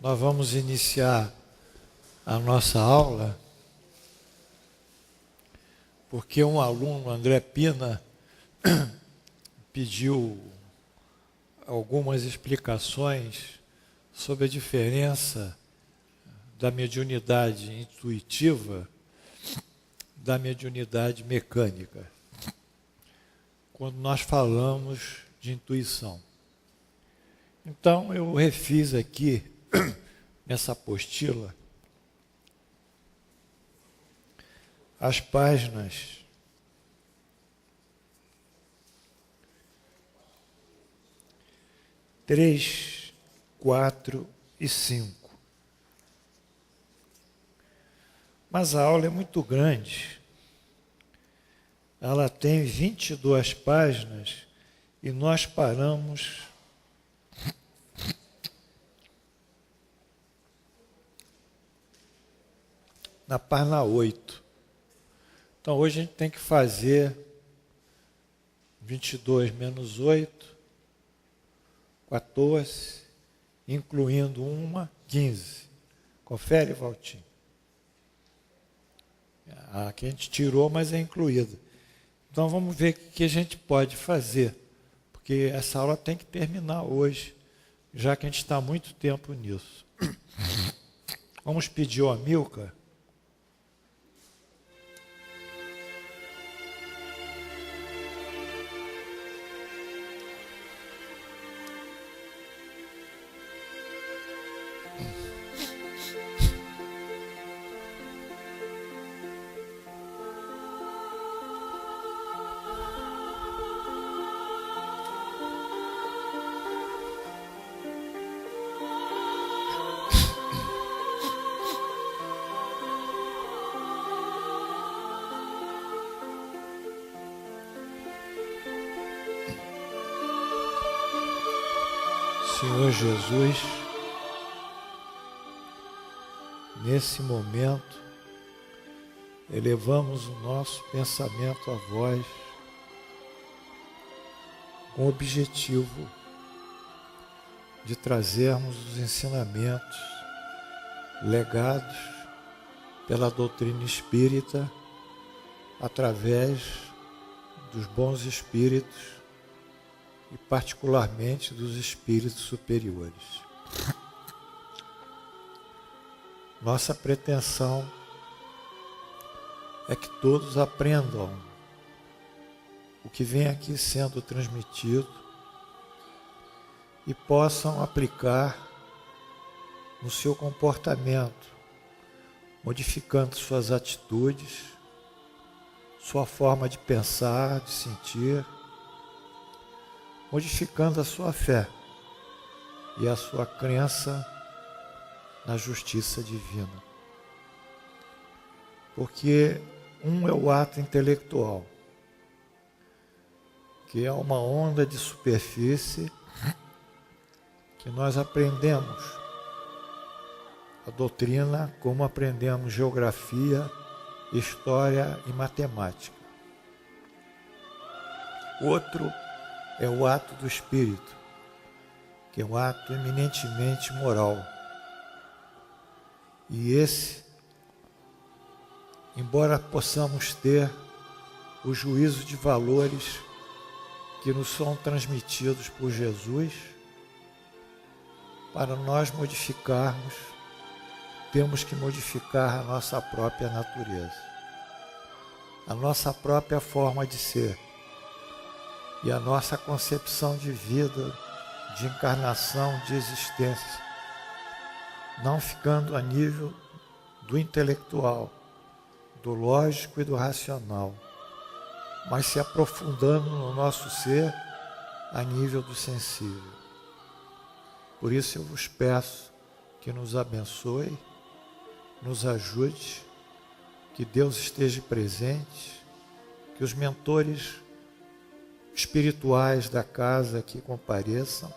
Nós vamos iniciar a nossa aula porque um aluno, André Pina, pediu algumas explicações sobre a diferença da mediunidade intuitiva da mediunidade mecânica, quando nós falamos de intuição. Então, eu refiz aqui, nessa apostila, as páginas 3, 4 e 5. Mas a aula é muito grande. Ela tem 22 páginas e nós paramos na página 8. Então hoje a gente tem que fazer 22 menos 8, 14, incluindo uma, 15. Confere, Valtinho. Aqui a gente tirou, mas é incluída. Então vamos ver o que a gente pode fazer, porque essa aula tem que terminar hoje, já que a gente está há muito tempo nisso. Vamos pedir ao Amilcar. Senhor Jesus, nesse momento, elevamos o nosso pensamento a vós com o objetivo de trazermos os ensinamentos legados pela doutrina espírita através dos bons espíritos e particularmente dos espíritos superiores. Nossa pretensão é que todos aprendam o que vem aqui sendo transmitido e possam aplicar no seu comportamento, modificando suas atitudes, sua forma de pensar, de sentir, modificando a sua fé e a sua crença na justiça divina. Porque um é o ato intelectual, que é uma onda de superfície que nós aprendemos a doutrina como aprendemos geografia, história e matemática. Outro é o ato do espírito, que é um ato eminentemente moral. E esse, embora possamos ter o juízo de valores que nos são transmitidos por Jesus, para nós modificarmos, temos que modificar a nossa própria natureza, a nossa própria forma de ser, e a nossa concepção de vida, de encarnação, de existência, não ficando a nível do intelectual, do lógico e do racional, mas se aprofundando no nosso ser a nível do sensível. Por isso eu vos peço que nos abençoe, nos ajude, que Deus esteja presente, que os mentores espirituais da casa que compareçam,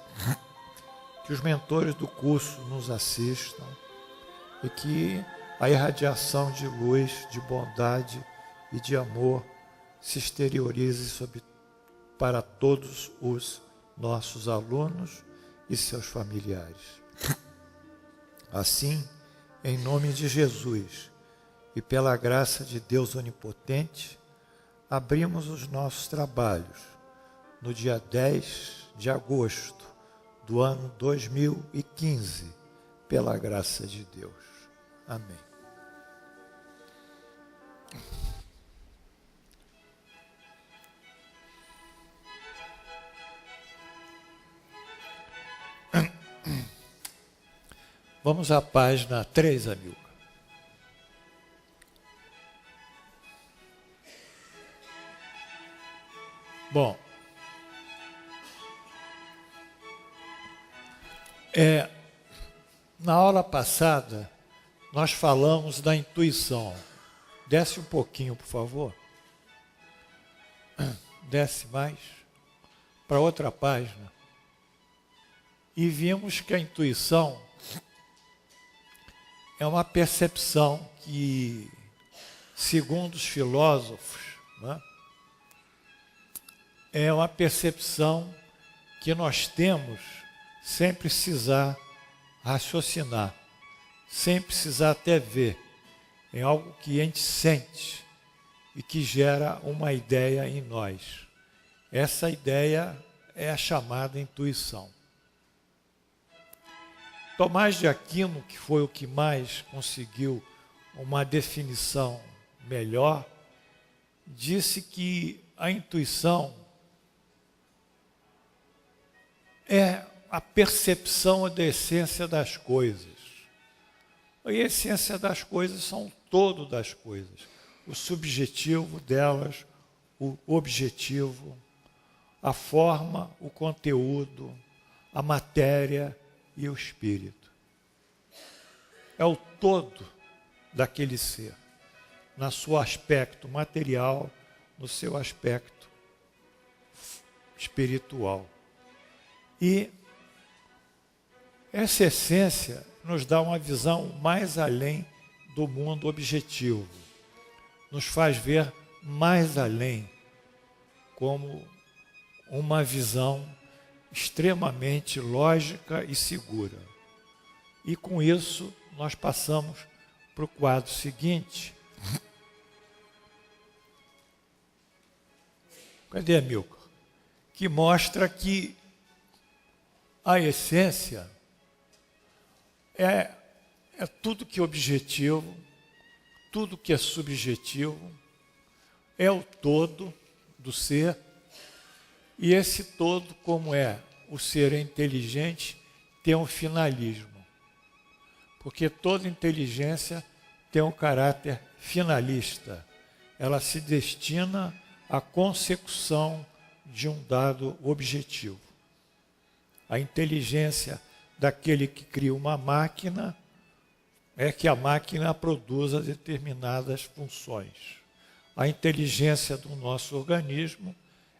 que os mentores do curso nos assistam e que a irradiação de luz, de bondade e de amor se exteriorize para todos os nossos alunos e seus familiares. Assim, em nome de Jesus e pela graça de Deus Onipotente, abrimos os nossos trabalhos no dia 10 de agosto do ano 2015, pela graça de Deus. Amém. Vamos à página 3, amigo. Bom, na aula passada, nós falamos da intuição. Desce um pouquinho, por favor. Desce mais. Para outra página. E vimos que a intuição é uma percepção que, segundo os filósofos, né, é uma percepção que nós temos sem precisar raciocinar, sem precisar até ver. É algo que a gente sente e que gera uma ideia em nós. Essa ideia é a chamada intuição. Tomás de Aquino, que foi o que mais conseguiu uma definição melhor, disse que a intuição é a percepção da essência das coisas. E a essência das coisas são o todo das coisas. O subjetivo delas, o objetivo, a forma, o conteúdo, a matéria e o espírito. É o todo daquele ser, no seu aspecto material, no seu aspecto espiritual. E essa essência nos dá uma visão mais além do mundo objetivo, nos faz ver mais além, como uma visão extremamente lógica e segura. E com isso, nós passamos para o quadro seguinte. Cadê a Milka? Que mostra que a essência é tudo que é objetivo, tudo que é subjetivo, é o todo do ser. E esse todo, como é o ser inteligente, tem um finalismo. Porque toda inteligência tem um caráter finalista. Ela se destina à consecução de um dado objetivo. A inteligência daquele que cria uma máquina é que a máquina produza determinadas funções. A inteligência do nosso organismo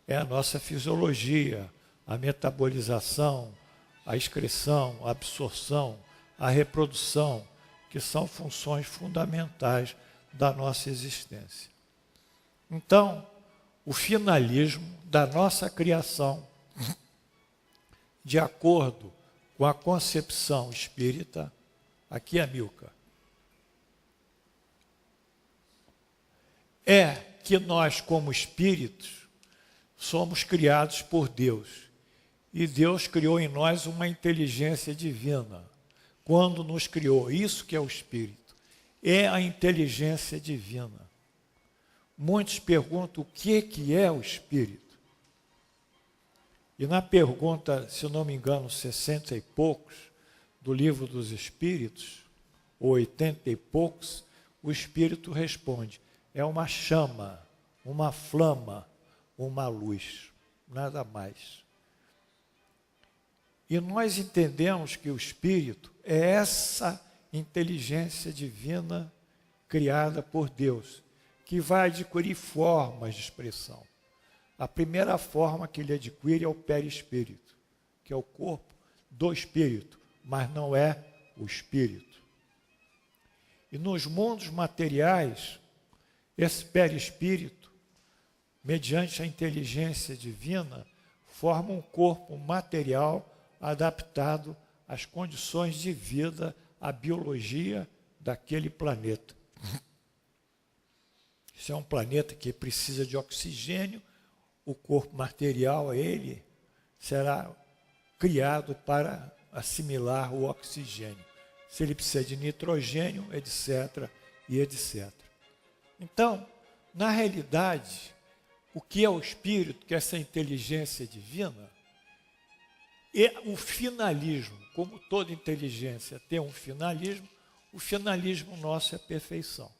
é a nossa fisiologia, a metabolização, a excreção, a absorção, a reprodução, que são funções fundamentais da nossa existência. Então, o finalismo da nossa criação, de acordo com a concepção espírita, aqui é Milka, é que nós, como espíritos, somos criados por Deus. E Deus criou em nós uma inteligência divina. Quando nos criou, isso que é o Espírito, é a inteligência divina. Muitos perguntam o que é o Espírito. E na pergunta, se não me engano, 60 e poucos, do Livro dos Espíritos, ou 80 e poucos, o Espírito responde, é uma chama, uma flama, uma luz, nada mais. E nós entendemos que o Espírito é essa inteligência divina criada por Deus, que vai adquirir formas de expressão. A primeira forma que ele adquire é o perispírito, que é o corpo do Espírito, mas não é o Espírito. E nos mundos materiais, esse perispírito, mediante a inteligência divina, forma um corpo material adaptado às condições de vida a biologia daquele planeta. Isso é um planeta que precisa de oxigênio, o corpo material, ele será criado para assimilar o oxigênio. Se ele precisa de nitrogênio, etc. e etc. Então, na realidade, o que é o Espírito, que é essa inteligência divina, é o finalismo. Como toda inteligência tem um finalismo, o finalismo nosso é a perfeição.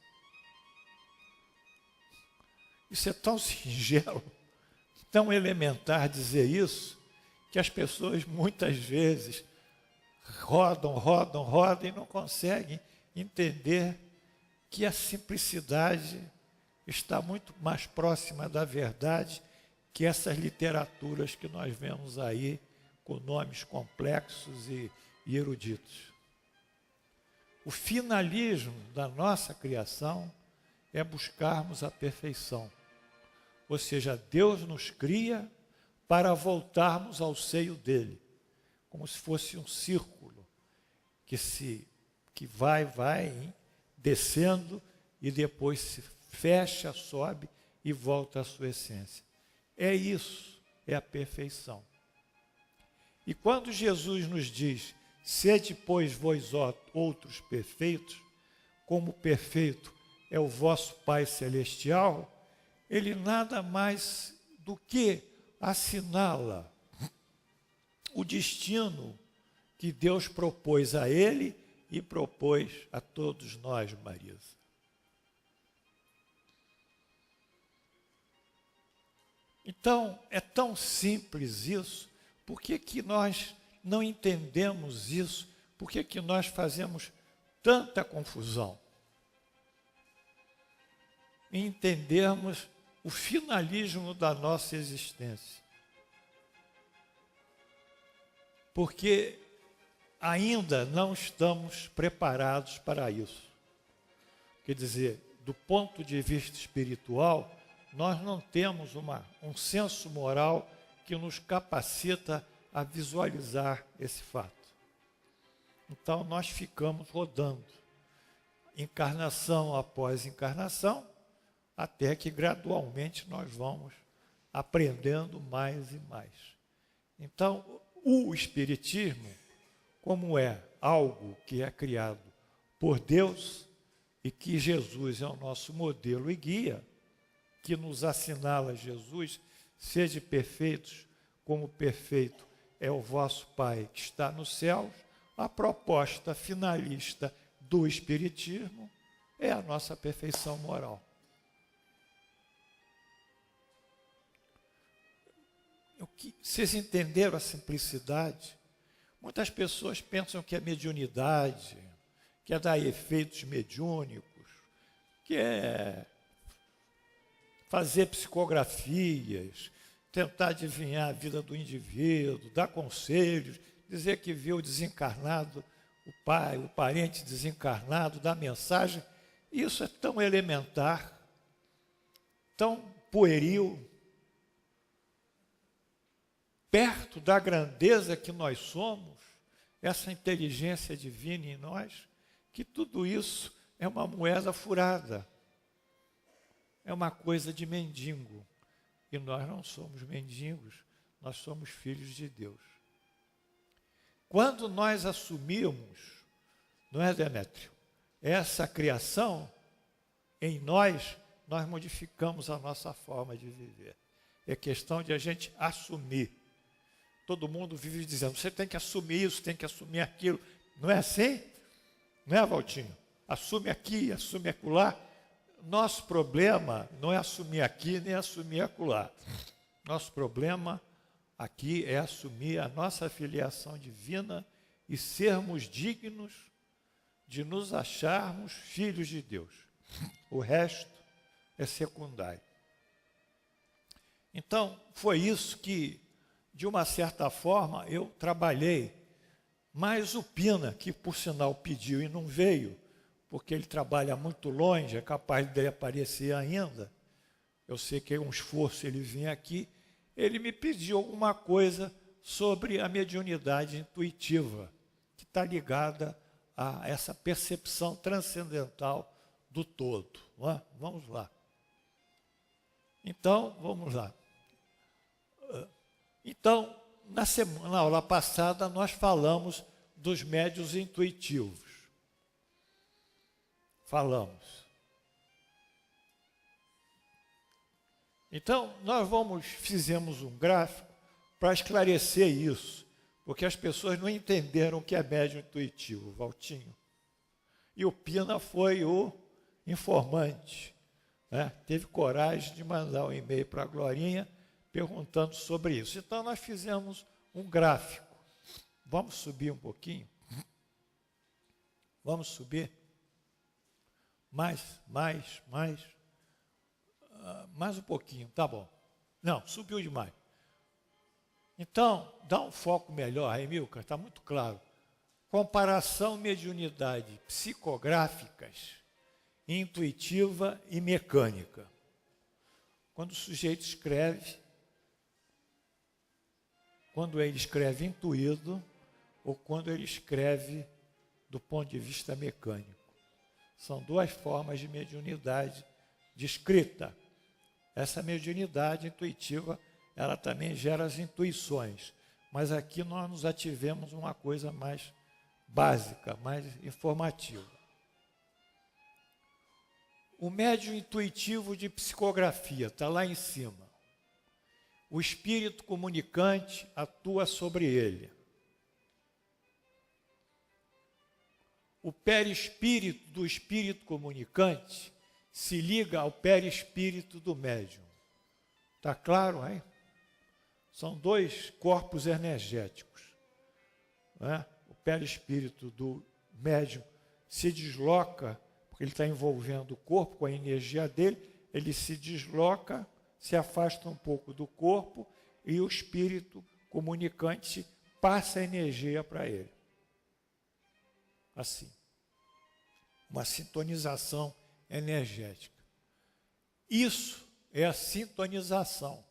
Isso é tão singelo, tão elementar dizer isso, que as pessoas muitas vezes rodam e não conseguem entender que a simplicidade está muito mais próxima da verdade que essas literaturas que nós vemos aí com nomes complexos e eruditos. O finalismo da nossa criação é buscarmos a perfeição. Ou seja, Deus nos cria para voltarmos ao seio dele, como se fosse um círculo que vai descendo e depois se fecha, sobe e volta à sua essência. É isso, é a perfeição. E quando Jesus nos diz, sede, pois, vós outros perfeitos, como perfeito é o vosso Pai Celestial, ele nada mais do que assinala o destino que Deus propôs a ele e propôs a todos nós, Marisa. Então, é tão simples isso. Por que nós não entendemos isso? Por que nós fazemos tanta confusão em entendermos o finalismo da nossa existência? Porque ainda não estamos preparados para isso. Quer dizer, do ponto de vista espiritual, nós não temos um senso moral que nos capacita a visualizar esse fato. Então, nós ficamos rodando, encarnação após encarnação, até que gradualmente nós vamos aprendendo mais e mais. Então, o Espiritismo, como é algo que é criado por Deus e que Jesus é o nosso modelo e guia, que nos assinala Jesus, sede perfeitos, como perfeito é o vosso Pai que está nos céus, a proposta finalista do Espiritismo é a nossa perfeição moral. Vocês entenderam a simplicidade? Muitas pessoas pensam que é mediunidade, que é dar efeitos mediúnicos, que é fazer psicografias, tentar adivinhar a vida do indivíduo, dar conselhos, dizer que viu desencarnado o pai, o parente desencarnado, dar mensagem. Isso é tão elementar, tão pueril, perto da grandeza que nós somos, essa inteligência divina em nós, que tudo isso é uma moeda furada, é uma coisa de mendigo. E nós não somos mendigos, nós somos filhos de Deus. Quando nós assumimos, não é, Demétrio, essa criação em nós, nós modificamos a nossa forma de viver. É questão de a gente assumir. Todo mundo vive dizendo, você tem que assumir isso, tem que assumir aquilo. Não é assim? Não é, Valtinho? Assume aqui, assume acolá. Nosso problema não é assumir aqui, nem assumir acolá. Nosso problema aqui é assumir a nossa filiação divina e sermos dignos de nos acharmos filhos de Deus. O resto é secundário. Então, foi isso que, de uma certa forma, eu trabalhei. Mas o Pina, que por sinal pediu e não veio, porque ele trabalha muito longe, é capaz dele aparecer ainda, eu sei que é um esforço ele vir aqui, ele me pediu alguma coisa sobre a mediunidade intuitiva, que está ligada a essa percepção transcendental do todo. Não é? Vamos lá. Então, vamos lá. Então, na aula passada, nós falamos dos médiuns intuitivos. Falamos. Então, fizemos um gráfico para esclarecer isso, porque as pessoas não entenderam o que é médium intuitivo, Valtinho. E o Pina foi o informante, né? Teve coragem de mandar um e-mail para a Glorinha perguntando sobre isso. Então, nós fizemos um gráfico. Vamos subir um pouquinho? Vamos subir? Mais um pouquinho, tá bom. Não, subiu demais. Então, dá um foco melhor, Emilcar, está muito claro. Comparação mediunidade psicográficas, intuitiva e mecânica. Quando o sujeito escreve, quando ele escreve intuído ou quando ele escreve do ponto de vista mecânico. São duas formas de mediunidade de escrita. Essa mediunidade intuitiva, ela também gera as intuições, mas aqui nós nos ativemos uma coisa mais básica, mais informativa. O médium intuitivo de psicografia está lá em cima. O espírito comunicante atua sobre ele. O perispírito do espírito comunicante se liga ao perispírito do médium. Está claro, hein? São dois corpos energéticos. Né? O perispírito do médium se desloca, porque ele está envolvendo o corpo com a energia dele, ele se desloca, se afasta um pouco do corpo e o espírito comunicante passa a energia para ele. Assim. Uma sintonização energética. Isso é a sintonização.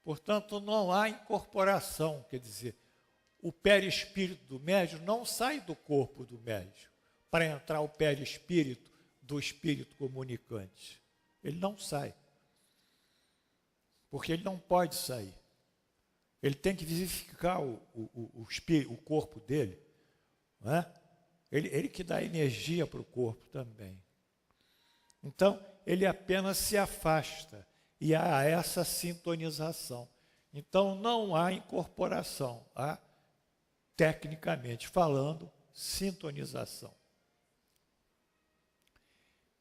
Portanto, não há incorporação, quer dizer, o perispírito do médium não sai do corpo do médium para entrar o perispírito do espírito comunicante. Ele não sai. Porque ele não pode sair. Ele tem que vivificar o corpo dele. Não é? Ele que dá energia para o corpo também. Então, ele apenas se afasta e há essa sintonização. Então, não há incorporação, há, tecnicamente falando, sintonização.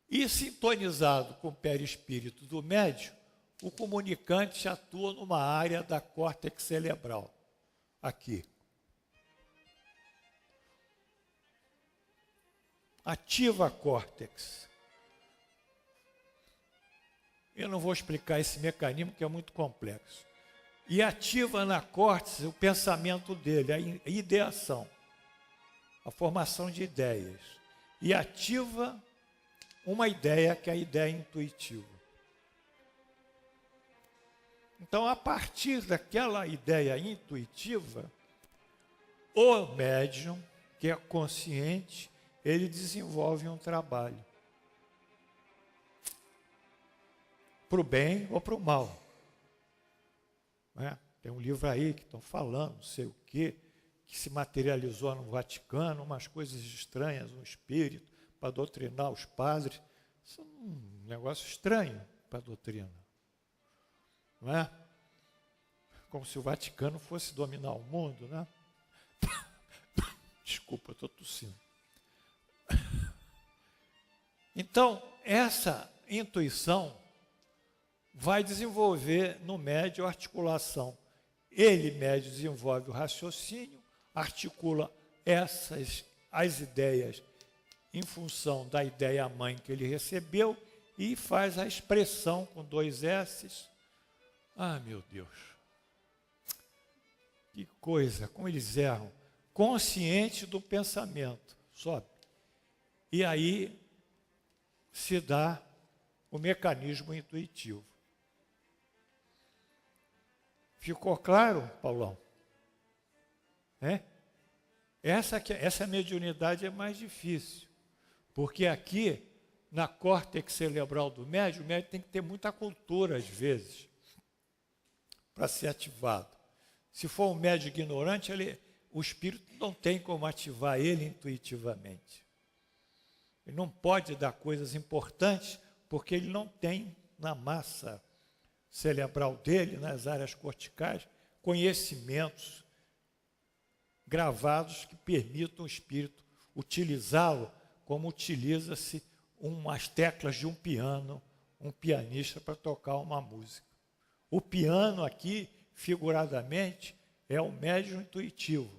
E sintonizado com o perispírito do médium, o comunicante atua numa área da córtex cerebral, aqui. Ativa a córtex. Eu não vou explicar esse mecanismo, que é muito complexo. E ativa na córtex o pensamento dele, a ideação, a formação de ideias. E ativa uma ideia, que é a ideia intuitiva. Então, a partir daquela ideia intuitiva, o médium, que é consciente, ele desenvolve um trabalho. Para o bem ou para o mal. Né? Tem um livro aí que estão falando, não sei o quê, que se materializou no Vaticano, umas coisas estranhas, um espírito, para doutrinar os padres. Isso é um negócio estranho para a doutrina. Não é? Como se o Vaticano fosse dominar o mundo, né? Desculpa, eu estou tossindo. Então, essa intuição vai desenvolver no médium a articulação. Ele, médium, desenvolve o raciocínio, articula as ideias em função da ideia-mãe que ele recebeu e faz a expressão com 2 S's. Ah, meu Deus! Que coisa, como eles erram. Consciente do pensamento. Sobe. E aí se dá o mecanismo intuitivo. Ficou claro, Paulão? Essa mediunidade é mais difícil, porque aqui, na córtex cerebral do médium, o médium tem que ter muita cultura, às vezes, para ser ativado. Se for um médium ignorante, o espírito não tem como ativar ele intuitivamente. Ele não pode dar coisas importantes, porque ele não tem na massa cerebral dele, nas áreas corticais, conhecimentos gravados que permitam o espírito utilizá-lo como utiliza-se umas teclas de um piano, um pianista para tocar uma música. O piano aqui, figuradamente, é o médium intuitivo.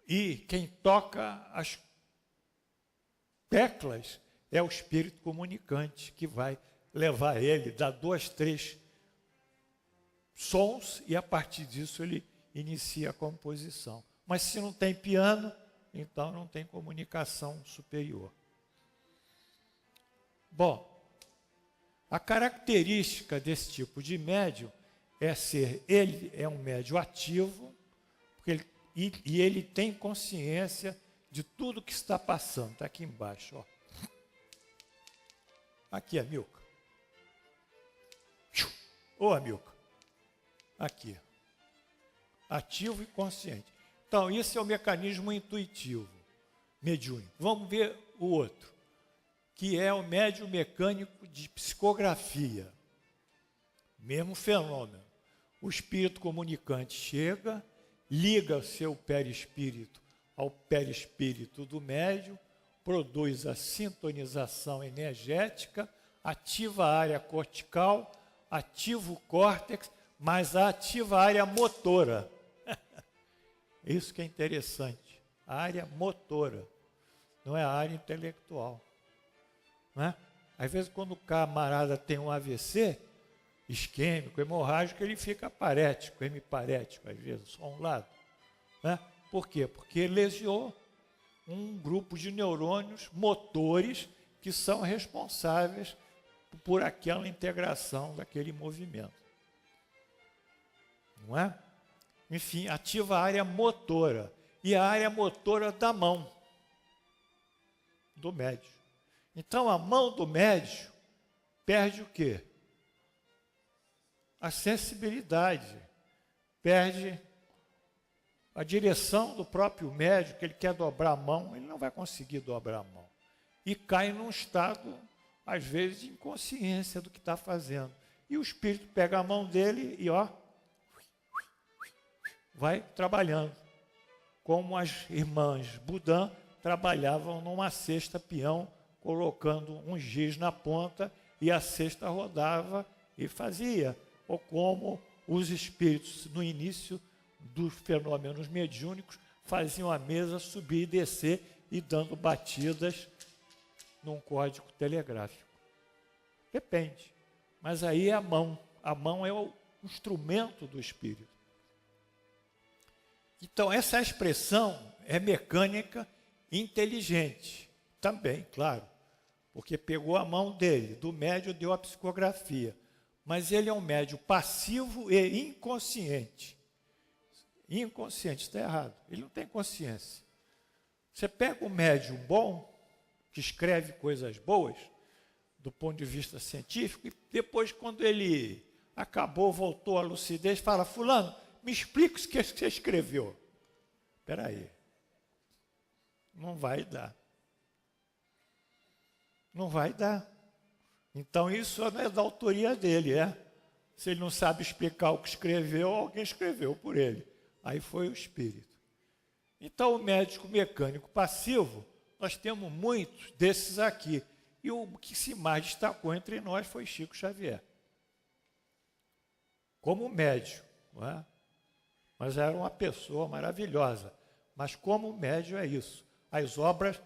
E quem toca as teclas é o espírito comunicante, que vai levar ele, dar 2, 3 sons, e a partir disso ele inicia a composição. Mas se não tem piano, então não tem comunicação superior. Bom, a característica desse tipo de médium ele é um médium ativo, porque ele tem consciência de tudo que está passando. Está aqui embaixo, ó. Aqui, Amilcar. Ô, Amilcar. Aqui. Ativo e consciente. Então, esse é o mecanismo intuitivo, mediúnico. Vamos ver o outro, que é o médium mecânico de psicografia. Mesmo fenômeno. O espírito comunicante chega, liga o seu perispírito ao perispírito do médium, produz a sintonização energética, ativa a área cortical, ativa o córtex, mas ativa a área motora. Isso que é interessante. A área motora, não é a área intelectual. Não é? Às vezes, quando o camarada tem um AVC isquêmico, hemorrágico, ele fica parético, hemiparético, às vezes, só um lado. Né? Por quê? Porque lesionou um grupo de neurônios motores que são responsáveis por aquela integração daquele movimento. Não é? Enfim, ativa a área motora. E a área motora da mão do médium. Então, a mão do médium perde o quê? A sensibilidade. Perde a direção do próprio médium, que ele quer dobrar a mão, ele não vai conseguir dobrar a mão. E cai num estado, às vezes, de inconsciência do que está fazendo. E o espírito pega a mão dele e, ó, vai trabalhando. Como as irmãs Budan trabalhavam numa cesta peão, colocando um giz na ponta e a cesta rodava e fazia. Ou como os espíritos, no início dos fenômenos mediúnicos, faziam a mesa subir e descer e dando batidas num código telegráfico. Depende. Mas aí é a mão. A mão é o instrumento do espírito. Então, essa expressão é mecânica inteligente. Também, claro. Porque pegou a mão dele, do médium deu a psicografia. Mas ele é um médium passivo e inconsciente. Inconsciente, está errado. Ele não tem consciência. Você pega um médium bom, que escreve coisas boas, do ponto de vista científico, e depois, quando ele acabou, voltou à lucidez, fala: fulano, me explica o que você escreveu. Espera aí. Não vai dar. Não vai dar. Então, isso não é da autoria dele, é? Se ele não sabe explicar o que escreveu, alguém escreveu por ele. Aí foi o espírito. Então, o médico mecânico passivo, nós temos muitos desses aqui. E o que se mais destacou entre nós foi Chico Xavier. Como médium, não é? Mas era uma pessoa maravilhosa. Mas como médium é isso. As obras,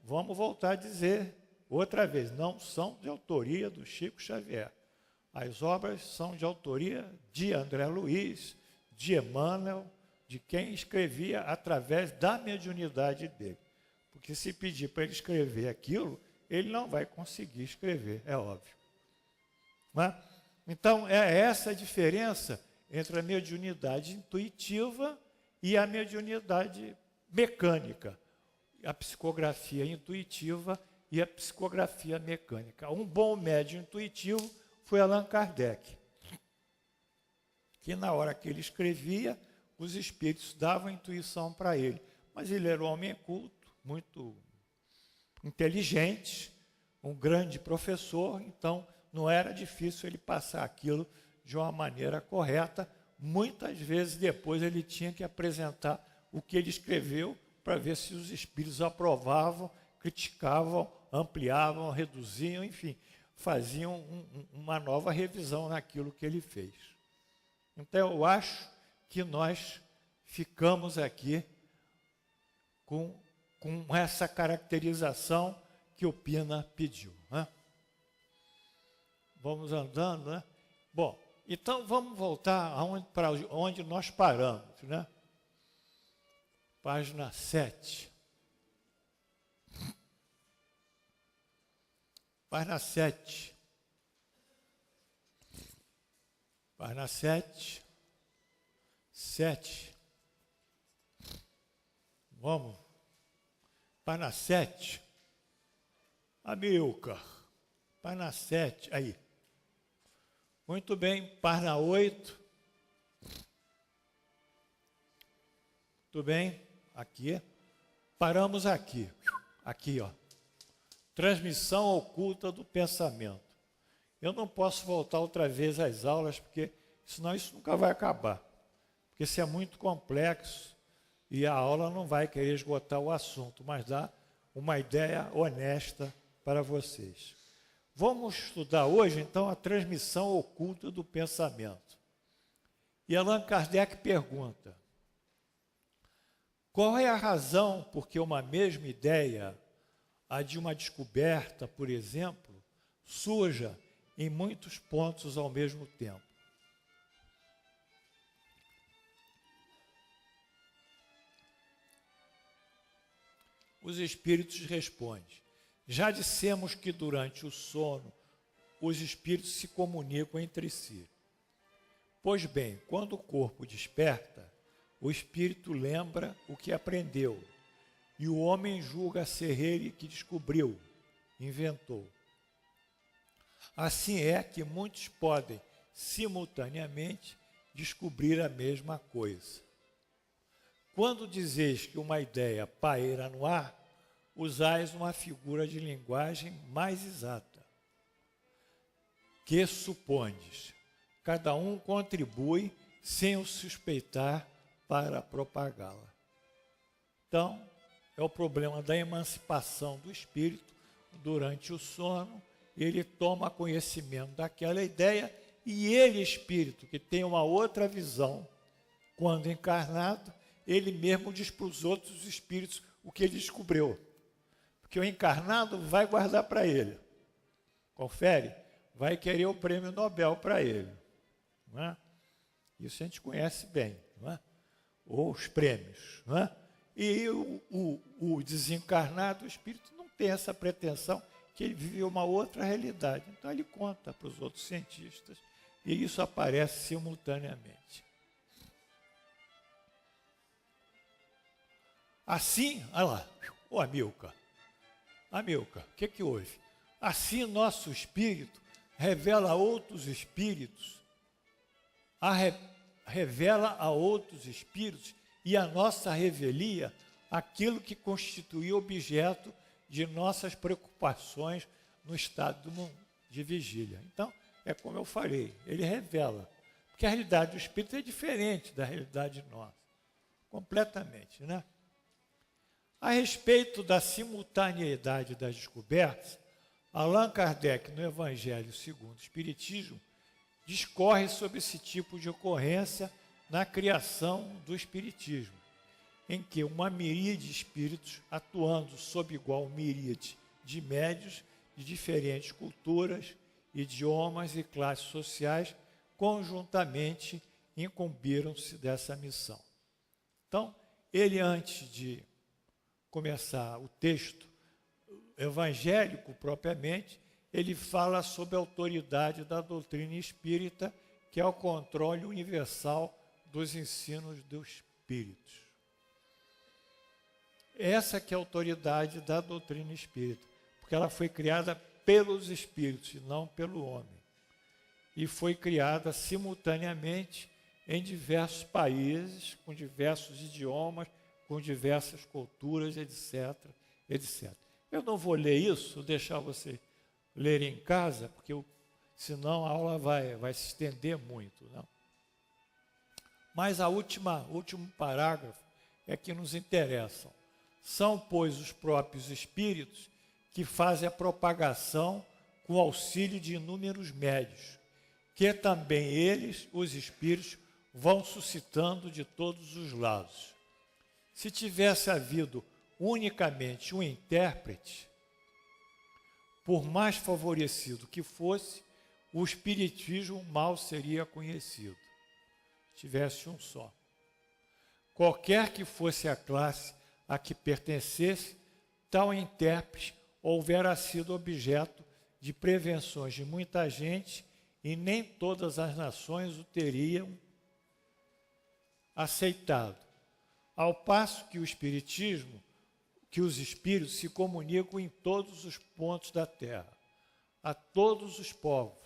vamos voltar a dizer outra vez, não são de autoria do Chico Xavier. As obras são de autoria de André Luiz, de Emmanuel, de quem escrevia através da mediunidade dele. Porque se pedir para ele escrever aquilo, ele não vai conseguir escrever, é óbvio. Não é? Então, é essa a diferença entre a mediunidade intuitiva e a mediunidade mecânica, a psicografia intuitiva e a psicografia mecânica. Um bom médium intuitivo foi Allan Kardec, que na hora que ele escrevia, os espíritos davam intuição para ele. Mas ele era um homem culto, muito inteligente, um grande professor, então não era difícil ele passar aquilo de uma maneira correta. Muitas vezes depois ele tinha que apresentar o que ele escreveu para ver se os espíritos aprovavam, criticavam, ampliavam, reduziam, enfim, faziam uma nova revisão naquilo que ele fez. Então eu acho que nós ficamos aqui com essa caracterização que o Pina pediu, né? Vamos andando, né? Bom, então vamos voltar para onde nós paramos, né? Página 7. Página 7. Página 7. 7. Vamos. Página 7. Amilcar. Página 7. Aí. Muito bem. Página 8. Muito bem. Aqui. Paramos aqui. Aqui, ó. Transmissão oculta do pensamento. Eu não posso voltar outra vez às aulas, porque senão isso nunca vai acabar. Porque isso é muito complexo e a aula não vai querer esgotar o assunto, mas dá uma ideia honesta para vocês. Vamos estudar hoje, então, a transmissão oculta do pensamento. E Allan Kardec pergunta: qual é a razão por que uma mesma ideia, a de uma descoberta, por exemplo, surja em muitos pontos ao mesmo tempo? Os espíritos respondem: já dissemos que durante o sono os espíritos se comunicam entre si. Pois bem, quando o corpo desperta, o espírito lembra o que aprendeu, e o homem julga ser ele que descobriu, inventou. Assim é que muitos podem, simultaneamente, descobrir a mesma coisa. Quando dizeis que uma ideia paira no ar, usais uma figura de linguagem mais exata. Que supondes? Cada um contribui sem o suspeitar para propagá-la. Então, é o problema da emancipação do espírito durante o sono. Ele toma conhecimento daquela ideia e ele, espírito, que tem uma outra visão, quando encarnado, ele mesmo diz para os outros espíritos o que ele descobriu. Porque o encarnado vai guardar para ele. Confere? Vai querer o prêmio Nobel para ele. Não é? Isso a gente conhece bem. Não é? Ou os prêmios. Não é? E o desencarnado, o espírito, não tem essa pretensão, que ele vive uma outra realidade. Então ele conta para os outros cientistas e isso aparece simultaneamente. Assim, olha lá, ô Amilcar, o que houve? Assim nosso espírito revela a outros espíritos, revela a outros espíritos e a nossa revelia aquilo que constitui objeto de nossas preocupações no estado do mundo de vigília. Então, é como eu falei, ele revela, porque a realidade do espírito é diferente da realidade nossa, completamente, né? A respeito da simultaneidade das descobertas, Allan Kardec, no Evangelho segundo o Espiritismo, discorre sobre esse tipo de ocorrência na criação do Espiritismo, em que uma miríade de espíritos, atuando sob igual miríade de médios de diferentes culturas, idiomas e classes sociais, conjuntamente incumbiram-se dessa missão. Então, ele, antes de começar o texto evangélico propriamente, ele fala sobre a autoridade da doutrina espírita, que é o controle universal dos ensinos do espíritos. Essa que é a autoridade da doutrina espírita, porque ela foi criada pelos espíritos e não pelo homem. E foi criada simultaneamente em diversos países, com diversos idiomas, com diversas culturas, etc, etc. Eu não vou ler isso, vou deixar você ler em casa, porque senão a aula vai se estender muito, não? Mas último parágrafo é que nos interessam. São, pois, os próprios espíritos que fazem a propagação com o auxílio de inúmeros médios, que também eles, os espíritos, vão suscitando de todos os lados. Se tivesse havido unicamente um intérprete, por mais favorecido que fosse, o espiritismo mal seria conhecido. Tivesse um só. Qualquer que fosse a classe a que pertencesse, tal intérprete houvera sido objeto de prevenções de muita gente e nem todas as nações o teriam aceitado. Ao passo que o espiritismo, que os espíritos se comunicam em todos os pontos da terra, a todos os povos,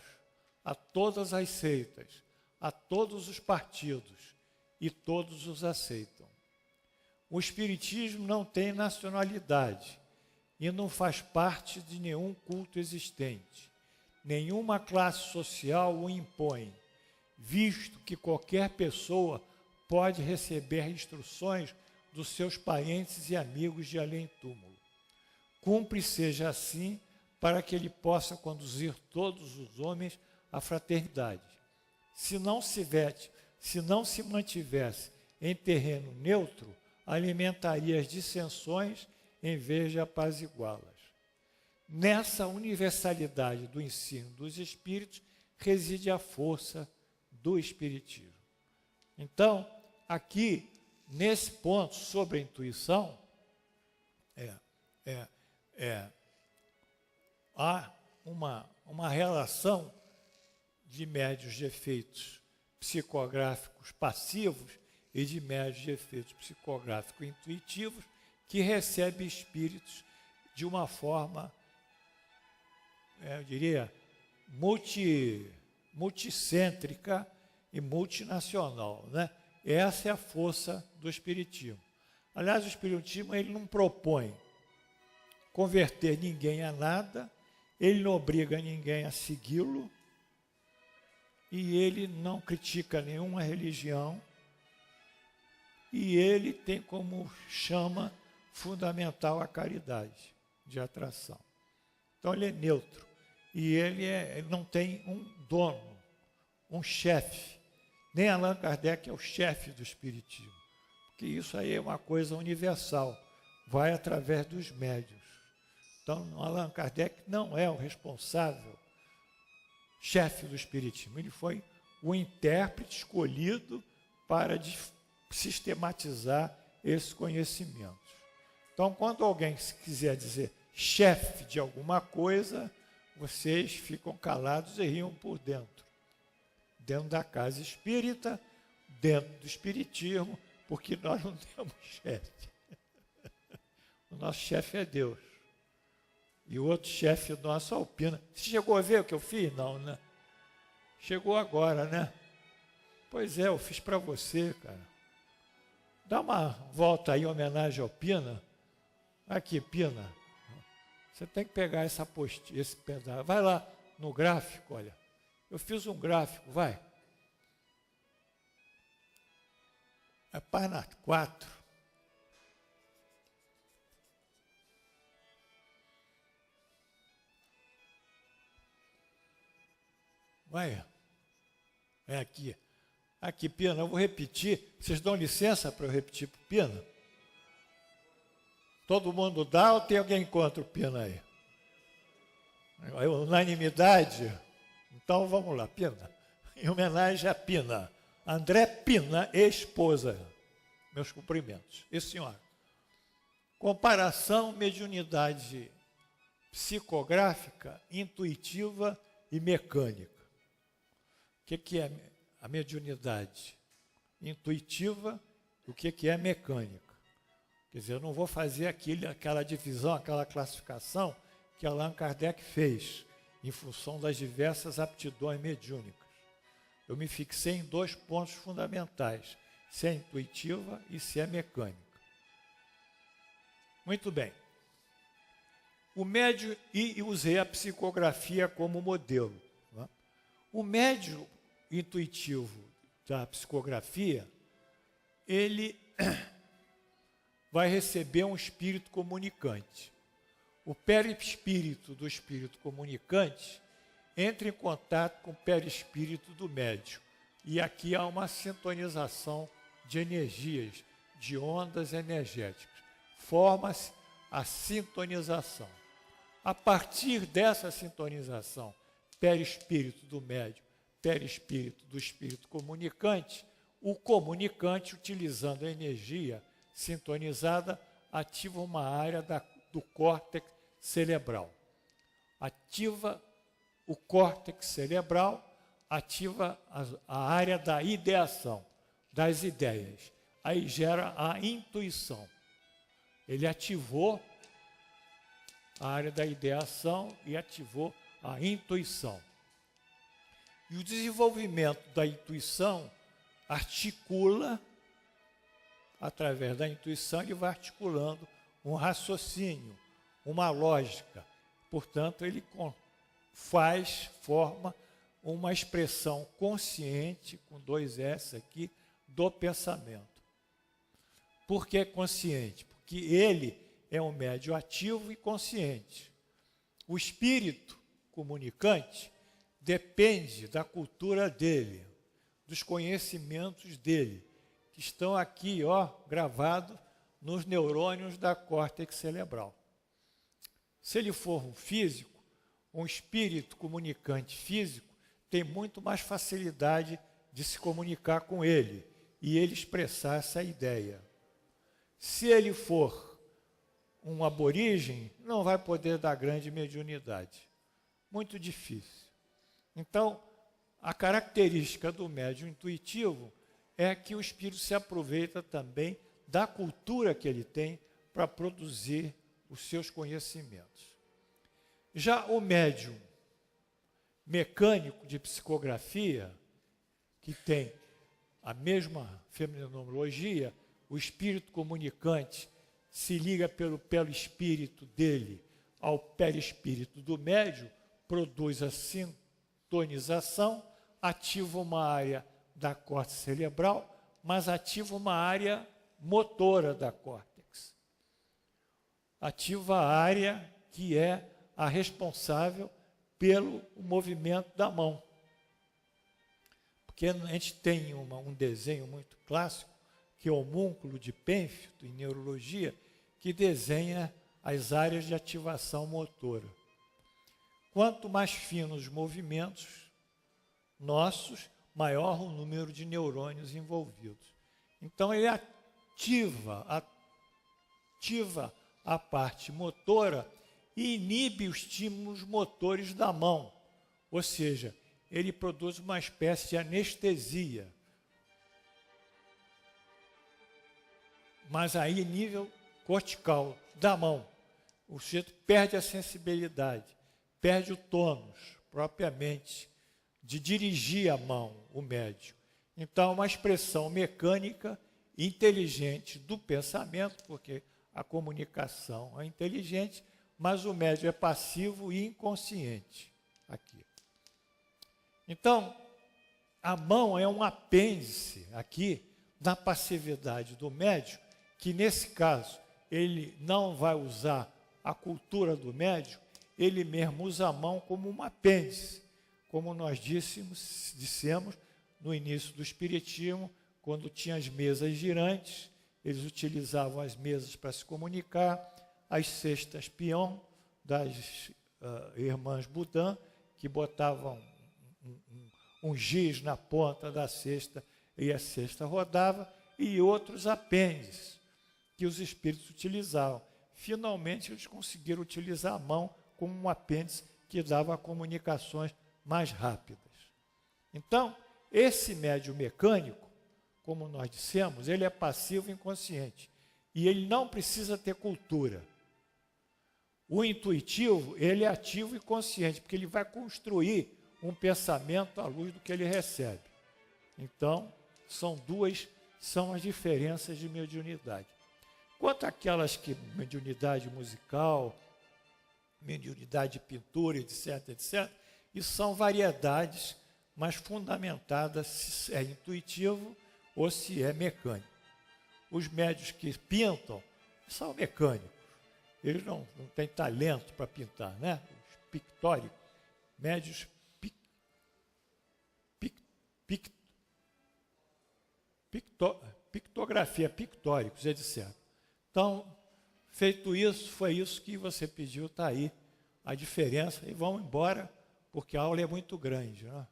a todas as seitas, a todos os partidos, e todos os aceitam. O espiritismo não tem nacionalidade e não faz parte de nenhum culto existente. Nenhuma classe social o impõe, visto que qualquer pessoa pode receber instruções dos seus parentes e amigos de além-túmulo. Cumpre seja assim para que ele possa conduzir todos os homens à fraternidade. Se não se mantivesse em terreno neutro, alimentaria as dissensões em vez de apaziguá-las. Nessa universalidade do ensino dos espíritos reside a força do espiritismo. Então, aqui, nesse ponto sobre a intuição, há uma relação de médios de efeitos psicográficos passivos e de médios de efeitos psicográficos intuitivos que recebe espíritos de uma forma, eu diria, multicêntrica e multinacional, né? Essa é a força do espiritismo. Aliás, o espiritismo ele não propõe converter ninguém a nada, ele não obriga ninguém a segui-lo e ele não critica nenhuma religião e ele tem como chama fundamental a caridade de atração. Então ele é neutro e ele não tem um dono, um chefe. Nem Allan Kardec é o chefe do espiritismo, porque isso aí é uma coisa universal, vai através dos médiuns. Então Allan Kardec não é o responsável, chefe do espiritismo, ele foi o intérprete escolhido para sistematizar esses conhecimentos. Então, quando alguém quiser dizer chefe de alguma coisa, vocês ficam calados e riam por dentro. Dentro da casa espírita, dentro do espiritismo, porque nós não temos chefe. O nosso chefe é Deus. E o outro chefe nosso é o Pina. Você chegou a ver o que eu fiz? Não, né? Chegou agora, né? Pois é, eu fiz para você, cara. Dá uma volta aí em homenagem ao Pina. Aqui, Pina. Você tem que pegar esse pedaço. Vai lá no gráfico, olha. Eu fiz um gráfico, vai. É página 4. Vai. É aqui. Aqui, Pina, eu vou repetir. Vocês dão licença para eu repetir para o Pina? Todo mundo dá ou tem alguém contra o Pina aí? É unanimidade? Então vamos lá, Pina. Em homenagem a Pina. André Pina, esposa. Meus cumprimentos. E senhora? Comparação mediunidade psicográfica, intuitiva e mecânica. O que é a mediunidade? Intuitiva o que é mecânica. Quer dizer, eu não vou fazer aquela divisão, aquela classificação que Allan Kardec fez, em função das diversas aptidões mediúnicas. Eu me fixei em 2 pontos fundamentais, se é intuitiva e se é mecânica. Muito bem. O médium, e usei a psicografia como modelo. Né? O médium intuitivo da psicografia, ele vai receber um espírito comunicante. O perispírito do espírito comunicante entra em contato com o perispírito do médium. E aqui há uma sintonização de energias, de ondas energéticas. Forma-se a sintonização. A partir dessa sintonização, perispírito do médium, perispírito do espírito comunicante, o comunicante, utilizando a energia sintonizada, ativa uma área do córtex cerebral. Ativa o córtex cerebral, ativa a área da ideação, das ideias. Aí gera a intuição. Ele ativou a área da ideação e ativou a intuição. E o desenvolvimento da intuição articula, através da intuição, ele vai articulando um raciocínio, uma lógica. Portanto, ele forma uma expressão consciente, com 2 S aqui, do pensamento. Por que consciente? Porque ele é um médium ativo e consciente. O espírito comunicante depende da cultura dele, dos conhecimentos dele, que estão aqui, gravados nos neurônios da córtex cerebral. Se ele for um físico, um espírito comunicante físico tem muito mais facilidade de se comunicar com ele e ele expressar essa ideia. Se ele for um aborígene, não vai poder dar grande mediunidade. Muito difícil. Então, a característica do médium intuitivo é que o espírito se aproveita também da cultura que ele tem para produzir os seus conhecimentos. Já o médium mecânico de psicografia, que tem a mesma fenomenologia, o espírito comunicante se liga pelo espírito dele ao perispírito do médium, produz a sintonização, ativa uma área da córtex cerebral, mas ativa uma área motora da córtex. Ativa a área que é a responsável pelo movimento da mão. Porque a gente tem um desenho muito clássico, que é o homúnculo de Pênfico, em neurologia, que desenha as áreas de ativação motora. Quanto mais finos os movimentos nossos, maior o número de neurônios envolvidos. Então, ele ativa a parte motora e inibe os estímulos motores da mão. Ou seja, ele produz uma espécie de anestesia. Mas aí, nível cortical da mão. O sujeito perde a sensibilidade, perde o tônus, propriamente, de dirigir a mão, o médium. Então, uma expressão mecânica, inteligente do pensamento, porque a comunicação é inteligente, mas o médium é passivo e inconsciente. Aqui. Então, a mão é um apêndice aqui da passividade do médium, que nesse caso ele não vai usar a cultura do médium, ele mesmo usa a mão como um apêndice, como nós dissemos no início do Espiritismo, quando tinha as mesas girantes, eles utilizavam as mesas para se comunicar, as cestas peão das irmãs Budan, que botavam um giz na ponta da cesta e a cesta rodava, e outros apêndices que os espíritos utilizavam. Finalmente, eles conseguiram utilizar a mão como um apêndice que dava comunicações mais rápidas. Então, esse médium mecânico, como nós dissemos, ele é passivo e inconsciente. E ele não precisa ter cultura. O intuitivo, ele é ativo e consciente, porque ele vai construir um pensamento à luz do que ele recebe. Então, são as diferenças de mediunidade. Quanto àquelas que mediunidade musical, mediunidade de pintura, etc., etc., isso são variedades, mas fundamentadas se é intuitivo ou se é mecânico. Os médios que pintam são mecânicos. Eles não têm talento para pintar, né? Os pictóricos, médios pictografia, pictóricos, etc. Então, feito isso, foi isso que você pediu, está aí a diferença. E vamos embora, porque a aula é muito grande, né?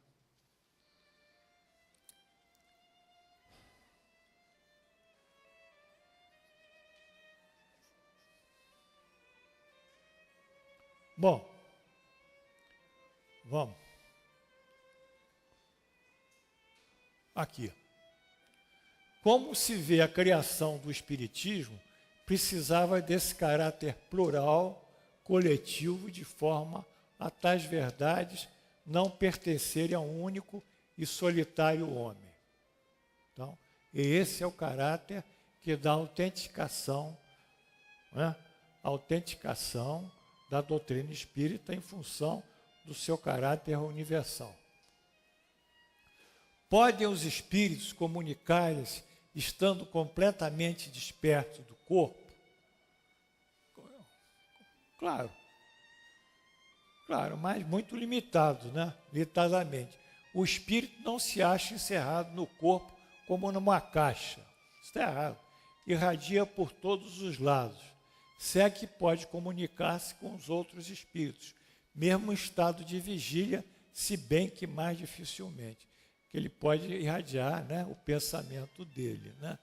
Bom, vamos. Aqui. Como se vê a criação do Espiritismo, precisava desse caráter plural, coletivo, de forma a tais verdades não pertencerem a um único e solitário homem. Então, esse é o caráter que dá autenticação, né? Autenticação da doutrina espírita em função do seu caráter universal. Podem os espíritos comunicar-se estando completamente despertos do corpo? Claro, mas muito limitado, né? Limitadamente. O espírito não se acha encerrado no corpo como numa caixa. Isso está errado. Irradia por todos os lados. Se é que pode comunicar-se com os outros espíritos, mesmo em estado de vigília, se bem que mais dificilmente. Que ele pode irradiar, né, o pensamento dele, né,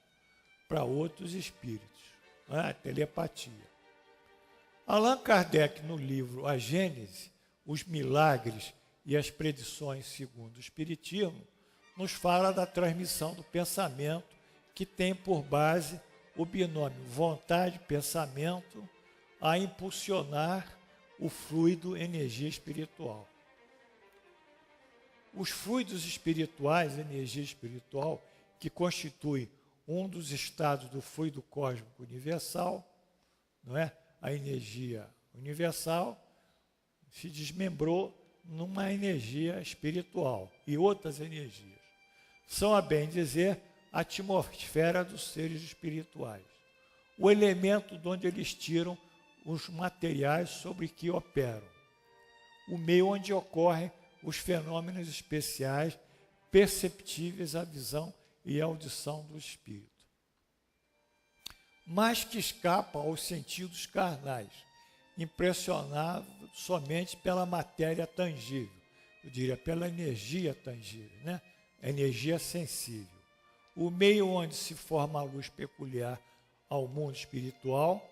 para outros espíritos, né, a telepatia. Allan Kardec, no livro A Gênese, os milagres e as predições segundo o Espiritismo, nos fala da transmissão do pensamento que tem por base o binômio vontade-pensamento a impulsionar o fluido energia espiritual. Os fluidos espirituais, energia espiritual, que constitui um dos estados do fluido cósmico universal, não é? A energia universal se desmembrou numa energia espiritual e outras energias. São, a bem dizer, a atmosfera dos seres espirituais, o elemento de onde eles tiram os materiais sobre que operam, o meio onde ocorrem os fenômenos especiais perceptíveis à visão e à audição do espírito, mas que escapam aos sentidos carnais, impressionados somente pela matéria tangível, eu diria pela energia tangível, né? A energia sensível. O meio onde se forma a luz peculiar ao mundo espiritual,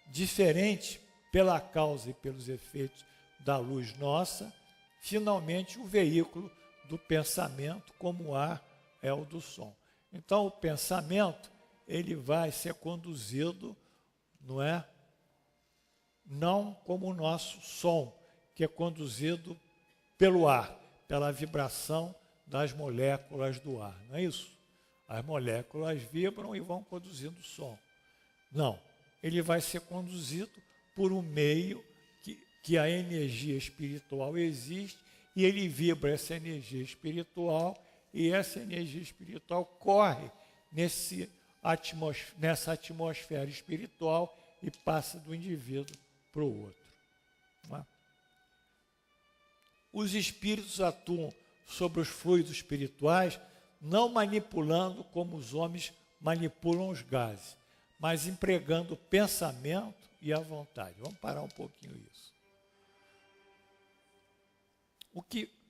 diferente pela causa e pelos efeitos da luz nossa, finalmente o veículo do pensamento, como o ar é o do som. Então o pensamento, ele vai ser conduzido, não é? Não como o nosso som, que é conduzido pelo ar, pela vibração das moléculas do ar, não é isso? As moléculas vibram e vão conduzindo o som. Não, ele vai ser conduzido por um meio que a energia espiritual existe e ele vibra essa energia espiritual e essa energia espiritual corre nessa atmosfera espiritual e passa do indivíduo para o outro. Não é? Os espíritos atuam sobre os fluidos espirituais, não manipulando como os homens manipulam os gases, mas empregando o pensamento e a vontade. Vamos parar um pouquinho isso.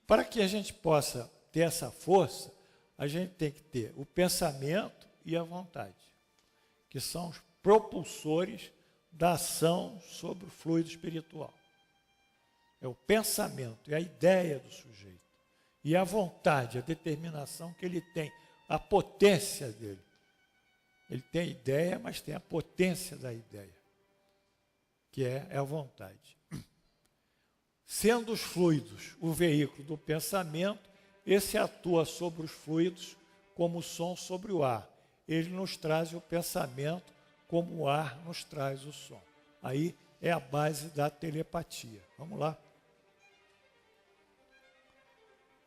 Para que a gente possa ter essa força, a gente tem que ter o pensamento e a vontade, que são os propulsores da ação sobre o fluido espiritual. É o pensamento, é a ideia do sujeito. E a vontade, a determinação que ele tem a potência dele. Ele tem a ideia, mas tem a potência da ideia, que é a vontade. Sendo os fluidos o veículo do pensamento, esse atua sobre os fluidos como o som sobre o ar. Ele nos traz o pensamento como o ar nos traz o som. Aí é a base da telepatia. Vamos lá.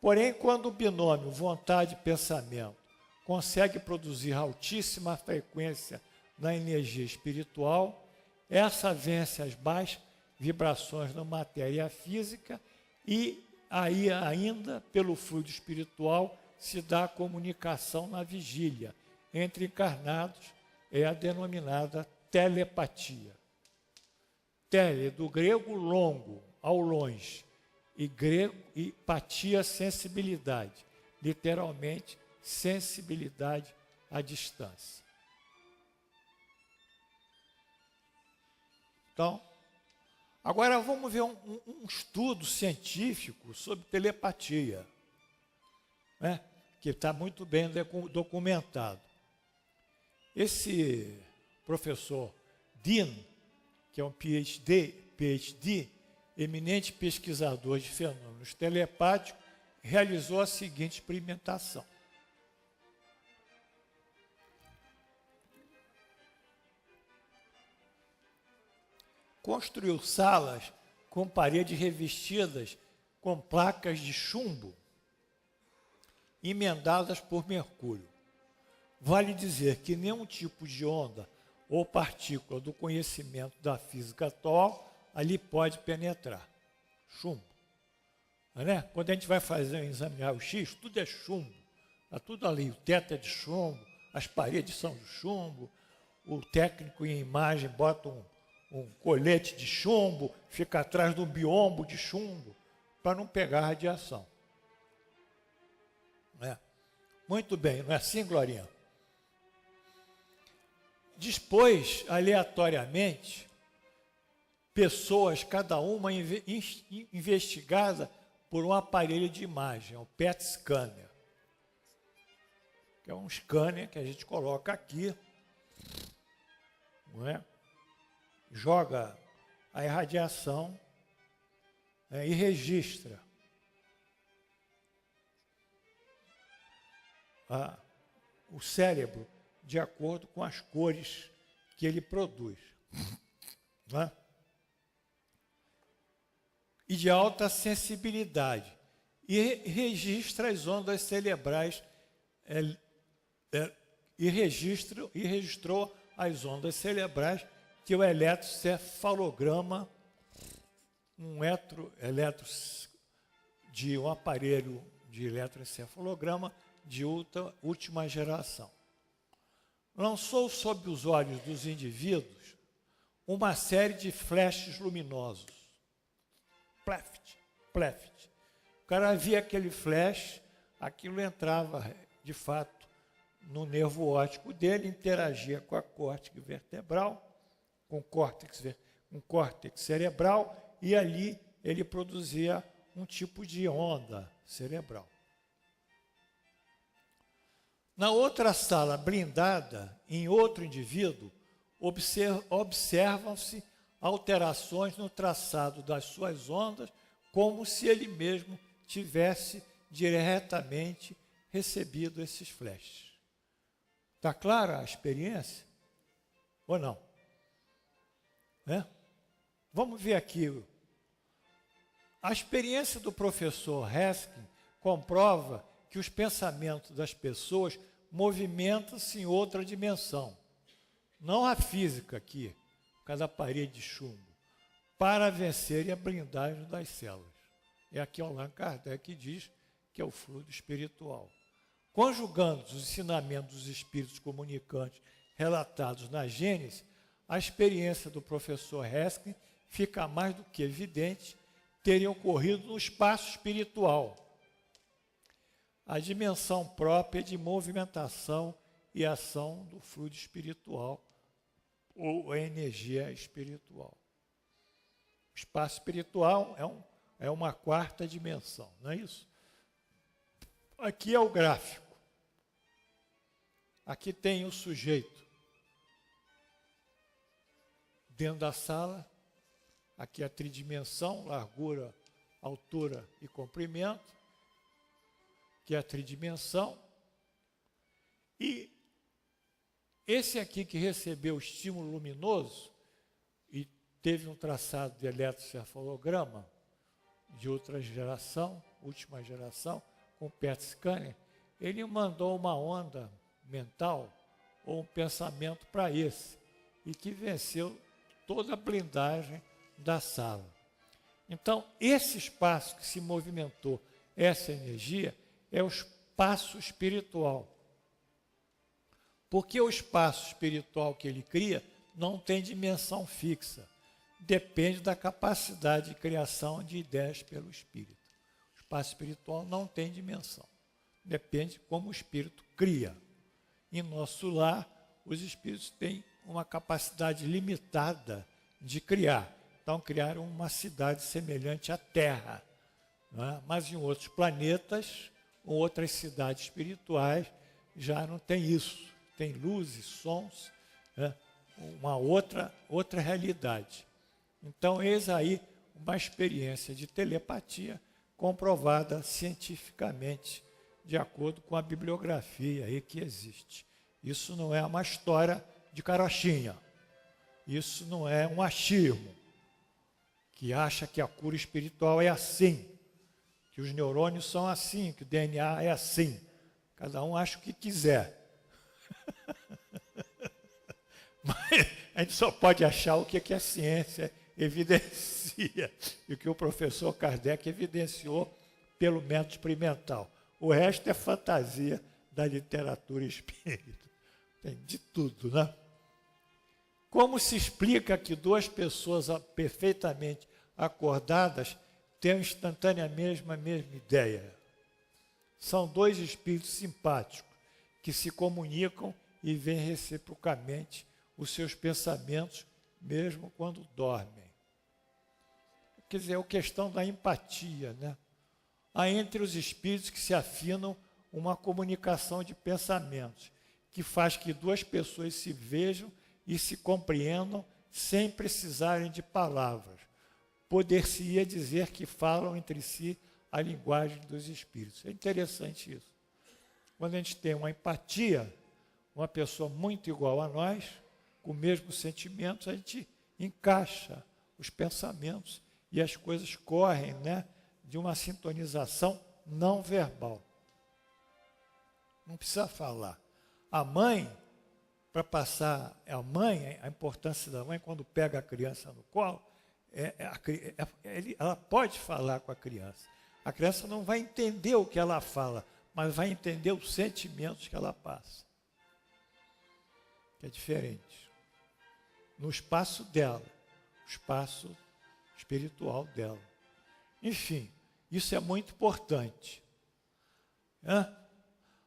Porém, quando o binômio vontade e pensamento consegue produzir altíssima frequência na energia espiritual, essa vence as baixas vibrações da matéria física e aí ainda pelo fluido espiritual se dá a comunicação na vigília entre encarnados, é a denominada telepatia. Tele, do grego longo, ao longe, e patia, sensibilidade, literalmente sensibilidade à distância. Então, agora vamos ver um estudo científico sobre telepatia, né? Que está muito bem documentado. Esse professor Dean, que é um PhD, eminente pesquisador de fenômenos telepáticos, realizou a seguinte experimentação. Construiu salas com paredes revestidas com placas de chumbo emendadas por mercúrio. Vale dizer que nenhum tipo de onda ou partícula do conhecimento da física atual ali pode penetrar. Chumbo. Né? Quando a gente vai fazer um exame de raio-x, tudo é chumbo. Está tudo ali. O teto é de chumbo, as paredes são de chumbo, o técnico em imagem bota um colete de chumbo, fica atrás de um biombo de chumbo, para não pegar radiação. Né? Muito bem, não é assim, Glorinha? Dispôs aleatoriamente pessoas, cada uma investigada por um aparelho de imagem, o PET scanner, que é um scanner que a gente coloca aqui, não é? Joga a irradiação, e registra o cérebro de acordo com as cores que ele produz. Não é? E de alta sensibilidade. E registra as ondas cerebrais, e registrou as ondas cerebrais que o eletrocefalograma, de um aparelho de eletroencefalograma de última geração. Lançou sob os olhos dos indivíduos uma série de flashes luminosos. Pleft. O cara via aquele flash, aquilo entrava, de fato, no nervo óptico dele, interagia com a córtex vertebral, com córtex cerebral, e ali ele produzia um tipo de onda cerebral. Na outra sala blindada, em outro indivíduo, observam-se alterações no traçado das suas ondas, como se ele mesmo tivesse diretamente recebido esses flashes. Está clara a experiência? Ou não? Né? Vamos ver aqui. A experiência do professor Heskin comprova que os pensamentos das pessoas movimentam-se em outra dimensão. Não a física aqui, cada parede de chumbo, para vencer a blindagem das células. É aqui Allan Kardec que diz que é o fluido espiritual. Conjugando os ensinamentos dos espíritos comunicantes relatados na Gênesis, a experiência do professor Heskin fica mais do que evidente terem ocorrido no espaço espiritual, a dimensão própria de movimentação e ação do fluido espiritual ou a energia espiritual. O espaço espiritual é uma quarta dimensão, não é isso? Aqui é o gráfico. aqui tem o sujeito dentro da sala, aqui a tridimensão, largura, altura e comprimento, que é a tridimensão, e esse aqui que recebeu o estímulo luminoso e teve um traçado de eletroencefalograma de outra geração, última geração, com PET scanner, ele mandou uma onda mental ou um pensamento para esse, e que venceu toda a blindagem da sala. Então, esse espaço que se movimentou, essa energia, é o espaço espiritual. Porque o espaço espiritual que ele cria não tem dimensão fixa. Depende da capacidade de criação de ideias pelo espírito. O espaço espiritual não tem dimensão. Depende de como o espírito cria. Em nosso lar, os espíritos têm uma capacidade limitada de criar. Então, criaram uma cidade semelhante à Terra. Não é? Mas em outros planetas, ou outras cidades espirituais, já não tem isso. Tem luzes, sons, né? Uma outra realidade. Então, eis aí uma experiência de telepatia comprovada cientificamente, de acordo com a bibliografia aí que existe. Isso não é uma história de carochinha. Isso não é um achismo, que acha que a cura espiritual é assim, que os neurônios são assim, que o DNA é assim. Cada um acha o que quiser. Mas a gente só pode achar o que a ciência evidencia e o que o professor Kardec evidenciou pelo método experimental. O resto é fantasia da literatura espírita. Tem de tudo, né? Como se explica que duas pessoas perfeitamente acordadas tenham instantaneamente a mesma ideia? São dois espíritos simpáticos que se comunicam e veem reciprocamente os seus pensamentos, mesmo quando dormem. Quer dizer, é a questão da empatia, né? Há entre os espíritos que se afinam uma comunicação de pensamentos, que faz que duas pessoas se vejam e se compreendam sem precisarem de palavras. Poder-se-ia dizer que falam entre si a linguagem dos espíritos. É interessante isso. Quando a gente tem uma empatia, uma pessoa muito igual a nós, com os mesmos sentimentos, a gente encaixa os pensamentos e as coisas correm, né, de uma sintonização não verbal. Não precisa falar. A mãe, para passar a importância da mãe, quando pega a criança no colo, ela pode falar com a criança. A criança não vai entender o que ela fala, mas vai entender os sentimentos que ela passa. Que é diferente. No espaço dela, o espaço espiritual dela. Enfim, isso é muito importante.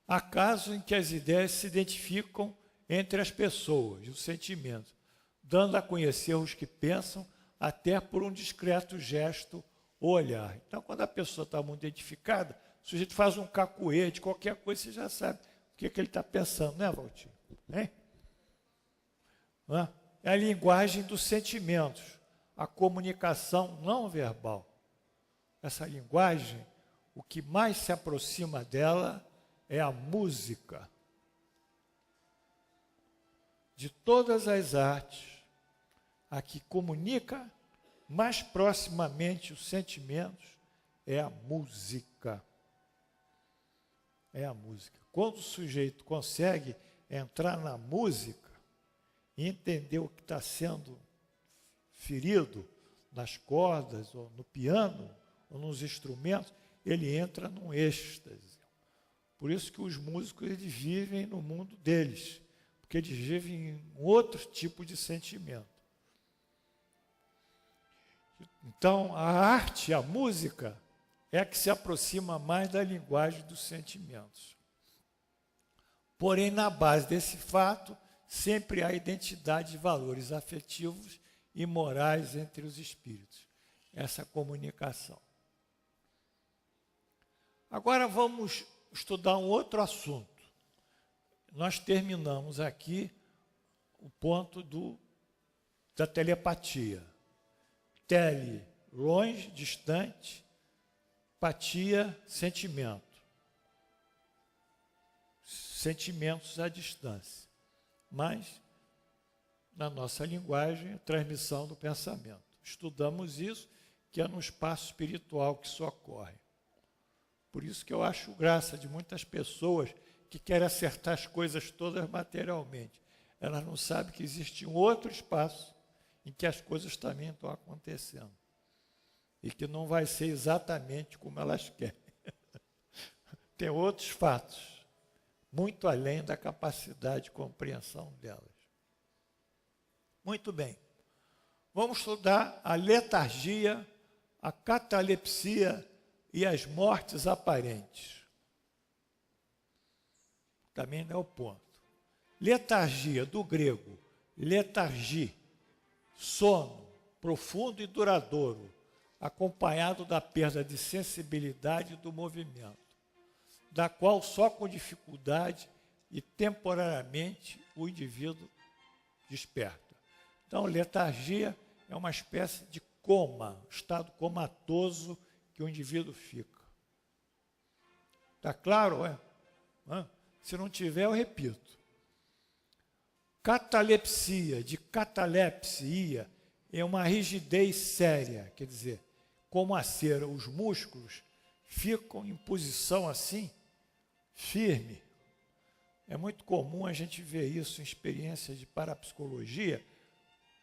Há casos em que as ideias se identificam entre as pessoas, os sentimentos, dando a conhecer os que pensam até por um discreto gesto ou olhar. Então, quando a pessoa está muito identificada, o sujeito faz um cacuete, qualquer coisa, você já sabe o que ele está pensando, né, Valtinho? Hein? É a linguagem dos sentimentos, a comunicação não verbal. Essa linguagem, o que mais se aproxima dela é a música. De todas as artes, a que comunica mais proximamente os sentimentos é a música. É a música. Quando o sujeito consegue entrar na música e entender o que está sendo ferido nas cordas, ou no piano, ou nos instrumentos, ele entra num êxtase. Por isso que os músicos eles vivem no mundo deles, porque eles vivem em outro tipo de sentimento. Então, a arte, a música, é a que se aproxima mais da linguagem dos sentimentos. Porém, na base desse fato, sempre há identidade de valores afetivos e morais entre os espíritos. Essa comunicação. Agora vamos estudar um outro assunto. nós terminamos aqui o ponto da telepatia. Tele, longe, distante, patia, sentimento. Sentimentos à distância. Mas, na nossa linguagem, a transmissão do pensamento. Estudamos isso, que é no espaço espiritual que isso ocorre. Por isso que eu acho graça de muitas pessoas que querem acertar as coisas todas materialmente. Elas não sabem que existe um outro espaço em que as coisas também estão acontecendo. E que não vai ser exatamente como elas querem. Tem outros fatos, muito além da capacidade de compreensão delas. Muito bem. Vamos estudar a letargia, a catalepsia e as mortes aparentes. Também não é o ponto. Letargia, do grego, letargia, sono profundo e duradouro, acompanhado da perda de sensibilidade do movimento, da qual só com dificuldade e temporariamente o indivíduo desperta. Então, letargia é uma espécie de coma, estado comatoso que o indivíduo fica. Está claro? Se não tiver, eu repito. Catalepsia, de catalepsia, é uma rigidez séria, quer dizer, como a cera, os músculos ficam em posição assim, firme. É muito comum a gente ver isso em experiências de parapsicologia,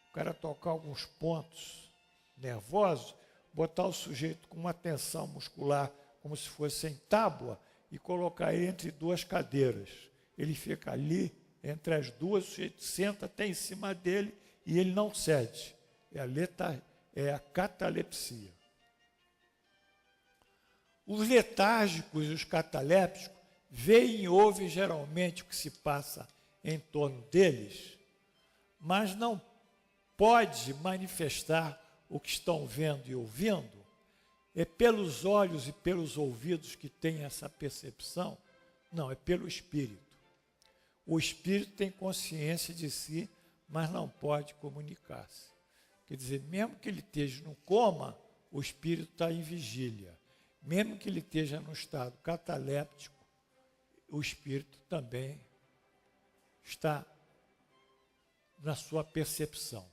o cara tocar alguns pontos nervosos, botar o sujeito com uma tensão muscular, como se fosse em tábua, e colocar ele entre duas cadeiras. Ele fica ali, entre as duas, o sujeito senta até em cima dele e ele não cede. É a catalepsia. Os letárgicos e os catalépticos veem e ouvem geralmente o que se passa em torno deles, mas não pode manifestar o que estão vendo e ouvindo. É pelos olhos e pelos ouvidos que tem essa percepção? Não, é pelo espírito. O espírito tem consciência de si, mas não pode comunicar-se. Quer dizer, mesmo que ele esteja no coma, o espírito está em vigília. Mesmo que ele esteja no estado cataléptico, o espírito também está na sua percepção.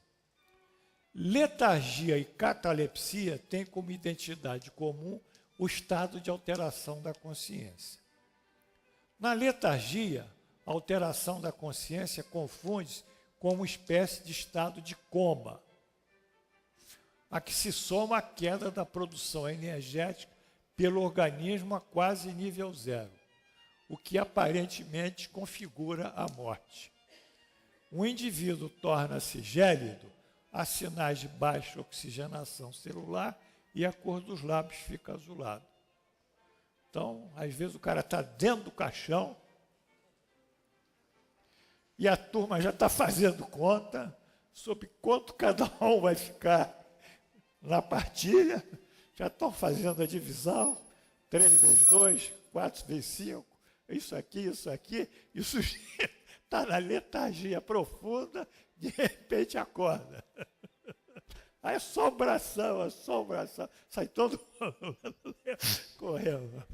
Letargia e catalepsia têm como identidade comum o estado de alteração da consciência. Na letargia, a alteração da consciência confunde-se com uma espécie de estado de coma, a que se soma a queda da produção energética pelo organismo a quase nível zero, o que aparentemente configura a morte. O indivíduo torna-se gélido a sinais de baixa oxigenação celular e a cor dos lábios fica azulada. Então, às vezes o cara está dentro do caixão e a turma já está fazendo conta sobre quanto cada um vai ficar na partilha, já estão fazendo a divisão, 3 vezes 2, 4 vezes 5, isso aqui, e o sujeito está na letargia profunda, de repente acorda. A assombração, sai todo mundo correndo.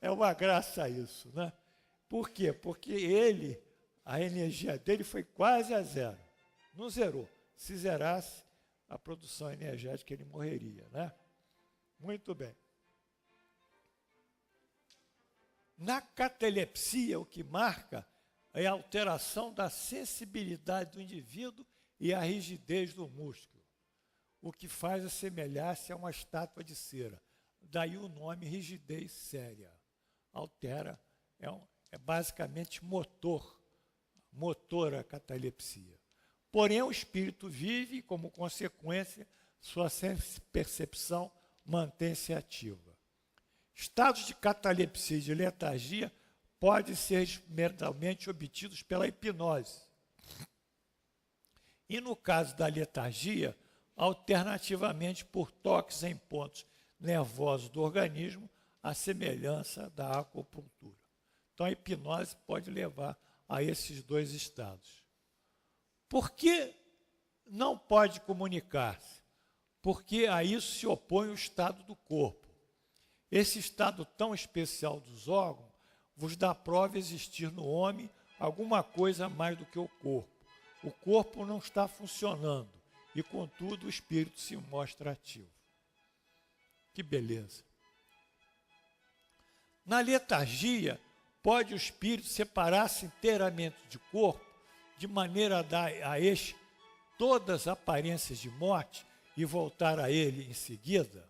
É uma graça isso, né? Por quê? Porque a energia dele foi quase a zero. Não zerou. Se zerasse, a produção energética ele morreria, né? Muito bem. Na catalepsia, o que marca é a alteração da sensibilidade do indivíduo e a rigidez do músculo, o que faz assemelhar-se a uma estátua de cera. Daí o nome rigidez séria. Altera, é basicamente motor a catalepsia. Porém, o espírito vive e, como consequência, sua percepção mantém-se ativa. Estados de catalepsia e de letargia podem ser experimentalmente obtidos pela hipnose. E no caso da letargia, alternativamente por toques em pontos nervosos do organismo, à semelhança da acupuntura. Então a hipnose pode levar a esses dois estados. Por que não pode comunicar-se? Porque a isso se opõe o estado do corpo. Esse estado tão especial dos órgãos vos dá prova existir no homem alguma coisa mais do que o corpo. O corpo não está funcionando e, contudo, o espírito se mostra ativo. Que beleza! Na letargia, pode o espírito separar-se inteiramente do corpo, de maneira a dar a este todas as aparências de morte e voltar a ele em seguida?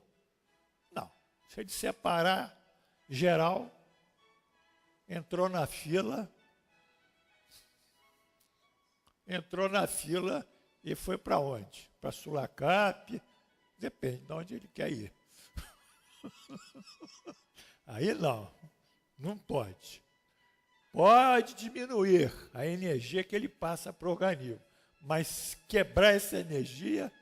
Não. Se ele separar geral, entrou na fila e foi para onde? Para Sulacap? Depende de onde ele quer ir. Aí não pode. Pode diminuir a energia que ele passa para o organismo, mas quebrar essa energia,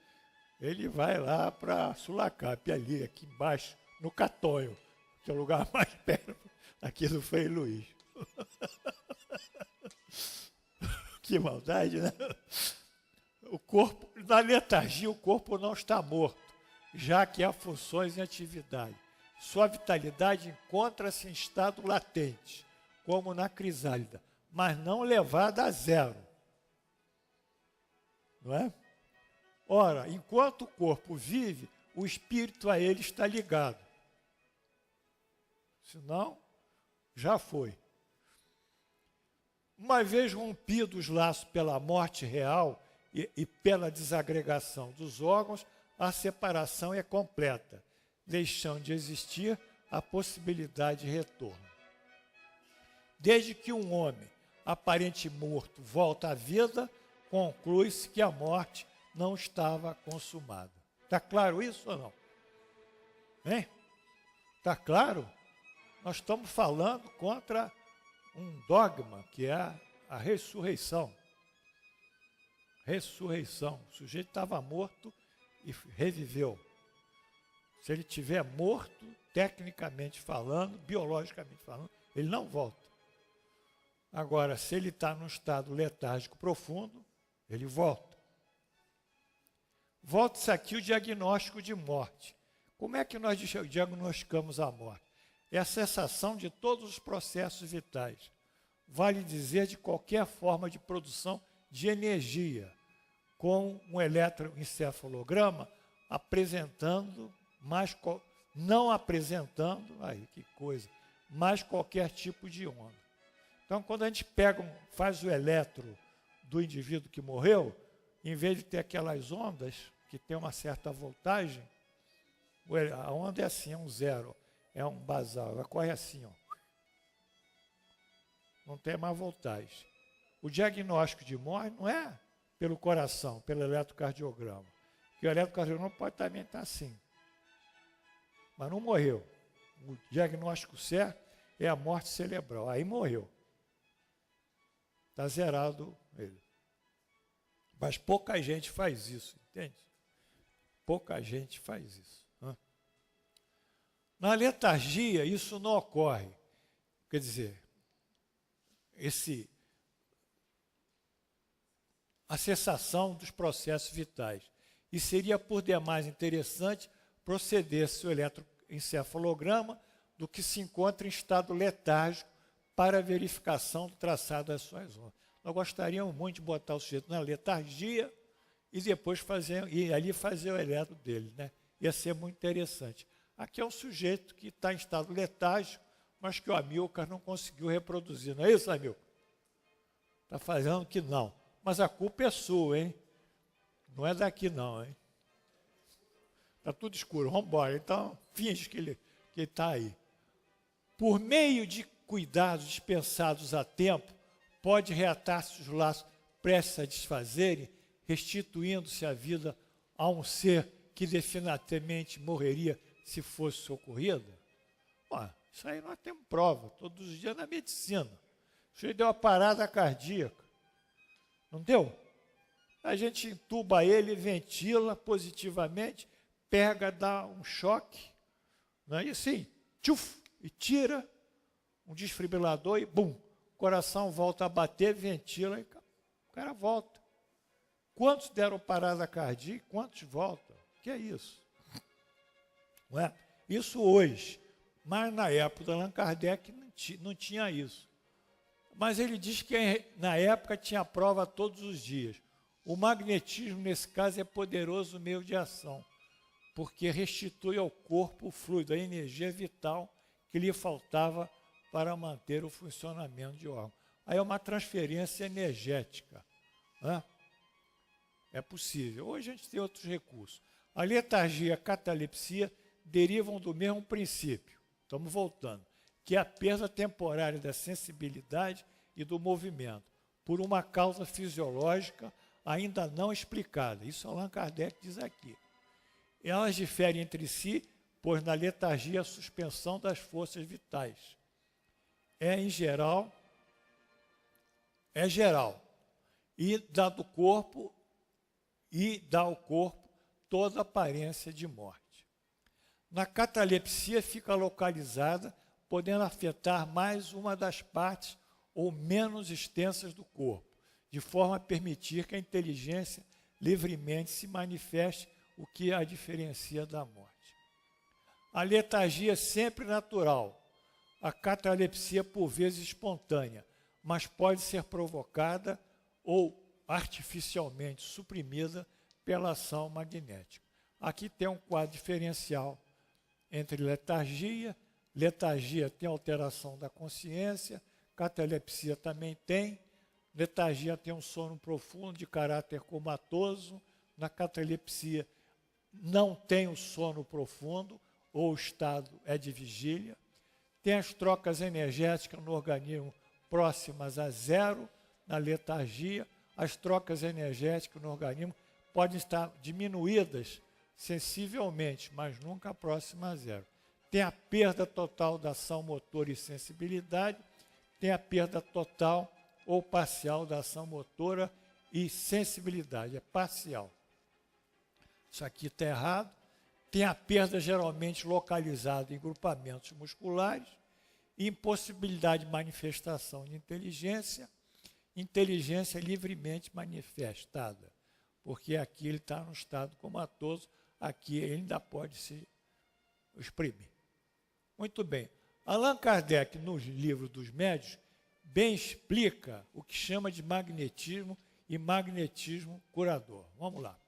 ele vai lá para Sulacap, ali, aqui embaixo, no Catonho, que é o lugar mais perto aqui do Frei Luiz. Que maldade, né? O corpo, na letargia, o corpo não está morto, já que há funções em atividade. Sua vitalidade encontra-se em estado latente, como na crisálida, mas não levada a zero. Não é? Ora, enquanto o corpo vive, o espírito a ele está ligado. Senão, já foi. Uma vez rompidos os laços pela morte real e pela desagregação dos órgãos, a separação é completa, deixando de existir a possibilidade de retorno. Desde que um homem, aparente morto, volta à vida, conclui-se que a morte não estava consumada. Está claro isso ou não? Hein? Está claro? Nós estamos falando contra um dogma, que é a ressurreição. Ressurreição. O sujeito estava morto e reviveu. Se ele estiver morto, tecnicamente falando, biologicamente falando, ele não volta. Agora, se ele está num estado letárgico profundo, ele volta. Volta-se aqui o diagnóstico de morte. Como é que nós diagnosticamos a morte? É a cessação de todos os processos vitais. Vale dizer, de qualquer forma de produção de energia, com um eletroencefalograma apresentando, não apresentando, aí que coisa, mais qualquer tipo de onda. Então, quando a gente faz o eletro do indivíduo que morreu, em vez de ter aquelas ondas que tem uma certa voltagem, a onda é assim, é um zero, é um basal, ela corre assim, ó. Não tem mais voltagem. O diagnóstico de morte não é pelo coração, pelo eletrocardiograma. Porque o eletrocardiograma pode também estar assim. Mas não morreu. O diagnóstico certo é a morte cerebral. Aí morreu. Está zerado ele. Mas pouca gente faz isso, entende? Pouca gente faz isso. Na letargia, isso não ocorre. Quer dizer, a cessação dos processos vitais. E seria, por demais, interessante proceder-se o eletroencefalograma do que se encontra em estado letárgico para a verificação do traçado das suas ondas. Nós gostaríamos muito de botar o sujeito na letargia e depois ali fazer o eletro dele, né? Ia ser muito interessante. Aqui é um sujeito que está em estado letárgico, mas que o Amilcar não conseguiu reproduzir. Não é isso, Amilcar? Está fazendo que não. Mas a culpa é sua, hein? Não é daqui não, hein? Está tudo escuro, vamos embora. Então, finge que ele está aí. Por meio de cuidados dispensados a tempo, pode reatar-se os laços prestes a desfazerem, restituindo-se a vida a um ser que definitivamente morreria se fosse socorrida? Isso aí nós temos prova, todos os dias na medicina. O sujeito deu uma parada cardíaca. Não deu? A gente entuba ele, ventila positivamente, pega, dá um choque, não é? E assim, tchuf, e tira um desfibrilador e, bum, o coração volta a bater, ventila e o cara volta. Quantos deram parada cardíaca? Quantos voltam? Que é isso? Não é? Isso hoje. Mas na época de Allan Kardec não tinha isso. Mas ele diz que na época tinha prova todos os dias. O magnetismo, nesse caso, é poderoso meio de ação, porque restitui ao corpo o fluido, a energia vital que lhe faltava para manter o funcionamento de órgão. Aí é uma transferência energética. Né? É possível. Hoje a gente tem outros recursos. A letargia e a catalepsia derivam do mesmo princípio. Estamos voltando. Que é a perda temporária da sensibilidade e do movimento, por uma causa fisiológica ainda não explicada. Isso Allan Kardec diz aqui. Elas diferem entre si, pois na letargia a suspensão das forças vitais é geral, e dá ao corpo toda a aparência de morte. Na catalepsia fica localizada, podendo afetar mais uma das partes ou menos extensas do corpo, de forma a permitir que a inteligência livremente se manifeste, o que a diferencia da morte. A letargia é sempre natural, a catalepsia por vezes espontânea, mas pode ser provocada ou artificialmente suprimida pela ação magnética. Aqui tem um quadro diferencial entre letargia tem alteração da consciência, catalepsia também tem, letargia tem um sono profundo de caráter comatoso, na catalepsia não tem o sono profundo, ou o estado é de vigília, tem as trocas energéticas no organismo próximas a zero, na letargia, as trocas energéticas no organismo podem estar diminuídas sensivelmente, mas nunca próximas a zero. Tem a perda total da ação motora e sensibilidade, tem a perda total ou parcial da ação motora e sensibilidade, é parcial. Isso aqui está errado. Tem a perda geralmente localizada em grupamentos musculares, impossibilidade de manifestação de inteligência livremente manifestada, porque aqui ele está no estado comatoso, aqui ele ainda pode se exprimir. Muito bem. Allan Kardec, no livro dos médiuns, bem explica o que chama de magnetismo e magnetismo curador. Vamos lá.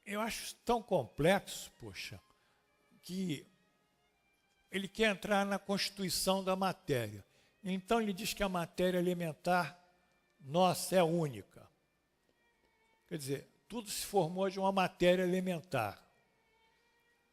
Eu acho tão complexo, poxa, que ele quer entrar na constituição da matéria. Então ele diz que a matéria elementar nossa é única. Quer dizer, tudo se formou de uma matéria elementar.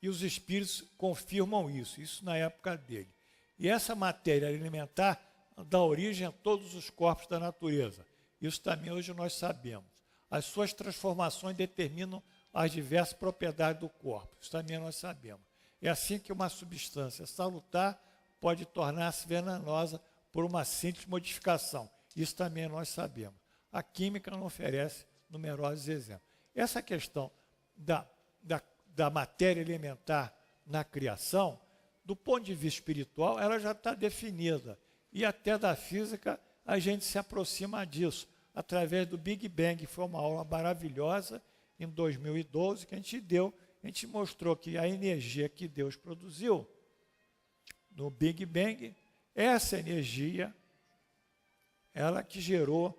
E os espíritos confirmam isso na época dele. E essa matéria elementar dá origem a todos os corpos da natureza. Isso também hoje nós sabemos. As suas transformações determinam as diversas propriedades do corpo. Isso também nós sabemos. É assim que uma substância salutar pode tornar-se venenosa por uma simples modificação. Isso também nós sabemos. A química não oferece numerosos exemplos. Essa questão da matéria elementar na criação, do ponto de vista espiritual, ela já está definida. E até da física a gente se aproxima disso, através do Big Bang. Foi uma aula maravilhosa em 2012 que a gente mostrou que a energia que Deus produziu no Big Bang, essa energia, ela que gerou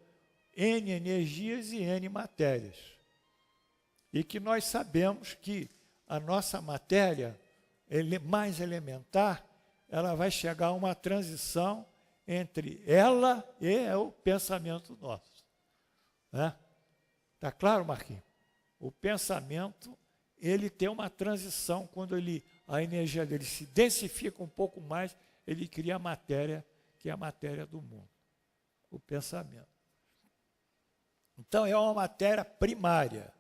N energias e N matérias. E que nós sabemos que a nossa matéria mais elementar, ela vai chegar a uma transição entre ela e o pensamento nosso. Né? Tá claro, Marquinhos? O pensamento, ele tem uma transição, quando a energia dele se densifica um pouco mais, ele cria a matéria, que é a matéria do mundo, o pensamento. Então, é uma matéria primária.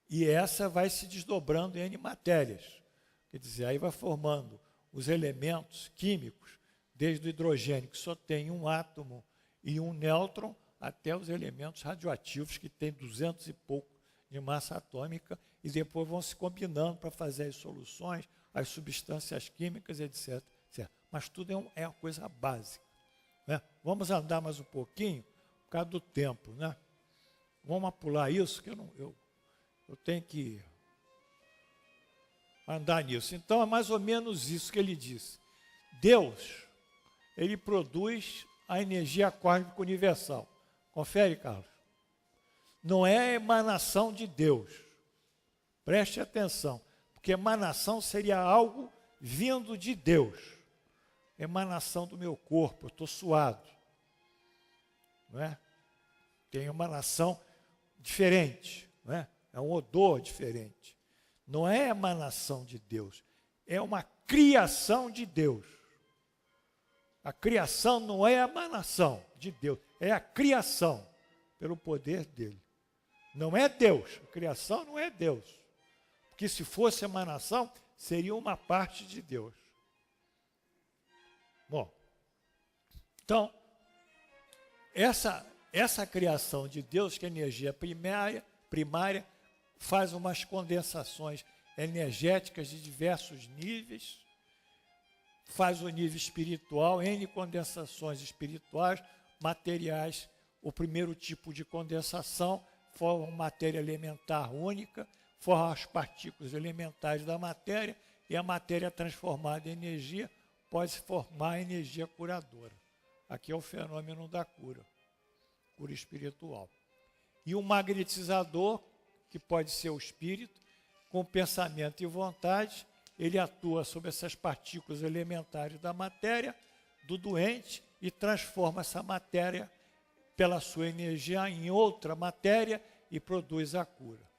E essa vai se desdobrando em N matérias. Quer dizer, aí vai formando os elementos químicos, desde o hidrogênio, que só tem um átomo e um nêutron, até os elementos radioativos, que tem 200 e pouco de massa atômica, e depois vão se combinando para fazer as soluções, as substâncias químicas, etc. etc. Mas tudo é uma coisa básica. Né? Vamos andar mais um pouquinho, por causa do tempo. Né? Vamos pular isso, que eu tenho que andar nisso. Então, é mais ou menos isso que ele disse. Deus, ele produz a energia cósmica universal. Confere, Carlos. Não é emanação de Deus. Preste atenção, porque emanação seria algo vindo de Deus. Emanação do meu corpo, eu estou suado. Não é? Tem emanação diferente, não é? É um odor diferente. Não é emanação de Deus, é uma criação de Deus. A criação não é a emanação de Deus, é a criação pelo poder dele. Não é Deus, a criação não é Deus. Porque se fosse emanação, seria uma parte de Deus. Bom, então, essa criação de Deus, que é energia primária, faz umas condensações energéticas de diversos níveis, faz o nível espiritual, N condensações espirituais, materiais. O primeiro tipo de condensação forma matéria elementar única, forma as partículas elementares da matéria, e a matéria transformada em energia pode se formar energia curadora. Aqui é o fenômeno da cura espiritual. E o magnetizador, que pode ser o espírito, com pensamento e vontade, ele atua sobre essas partículas elementares da matéria do doente e transforma essa matéria pela sua energia em outra matéria e produz a cura.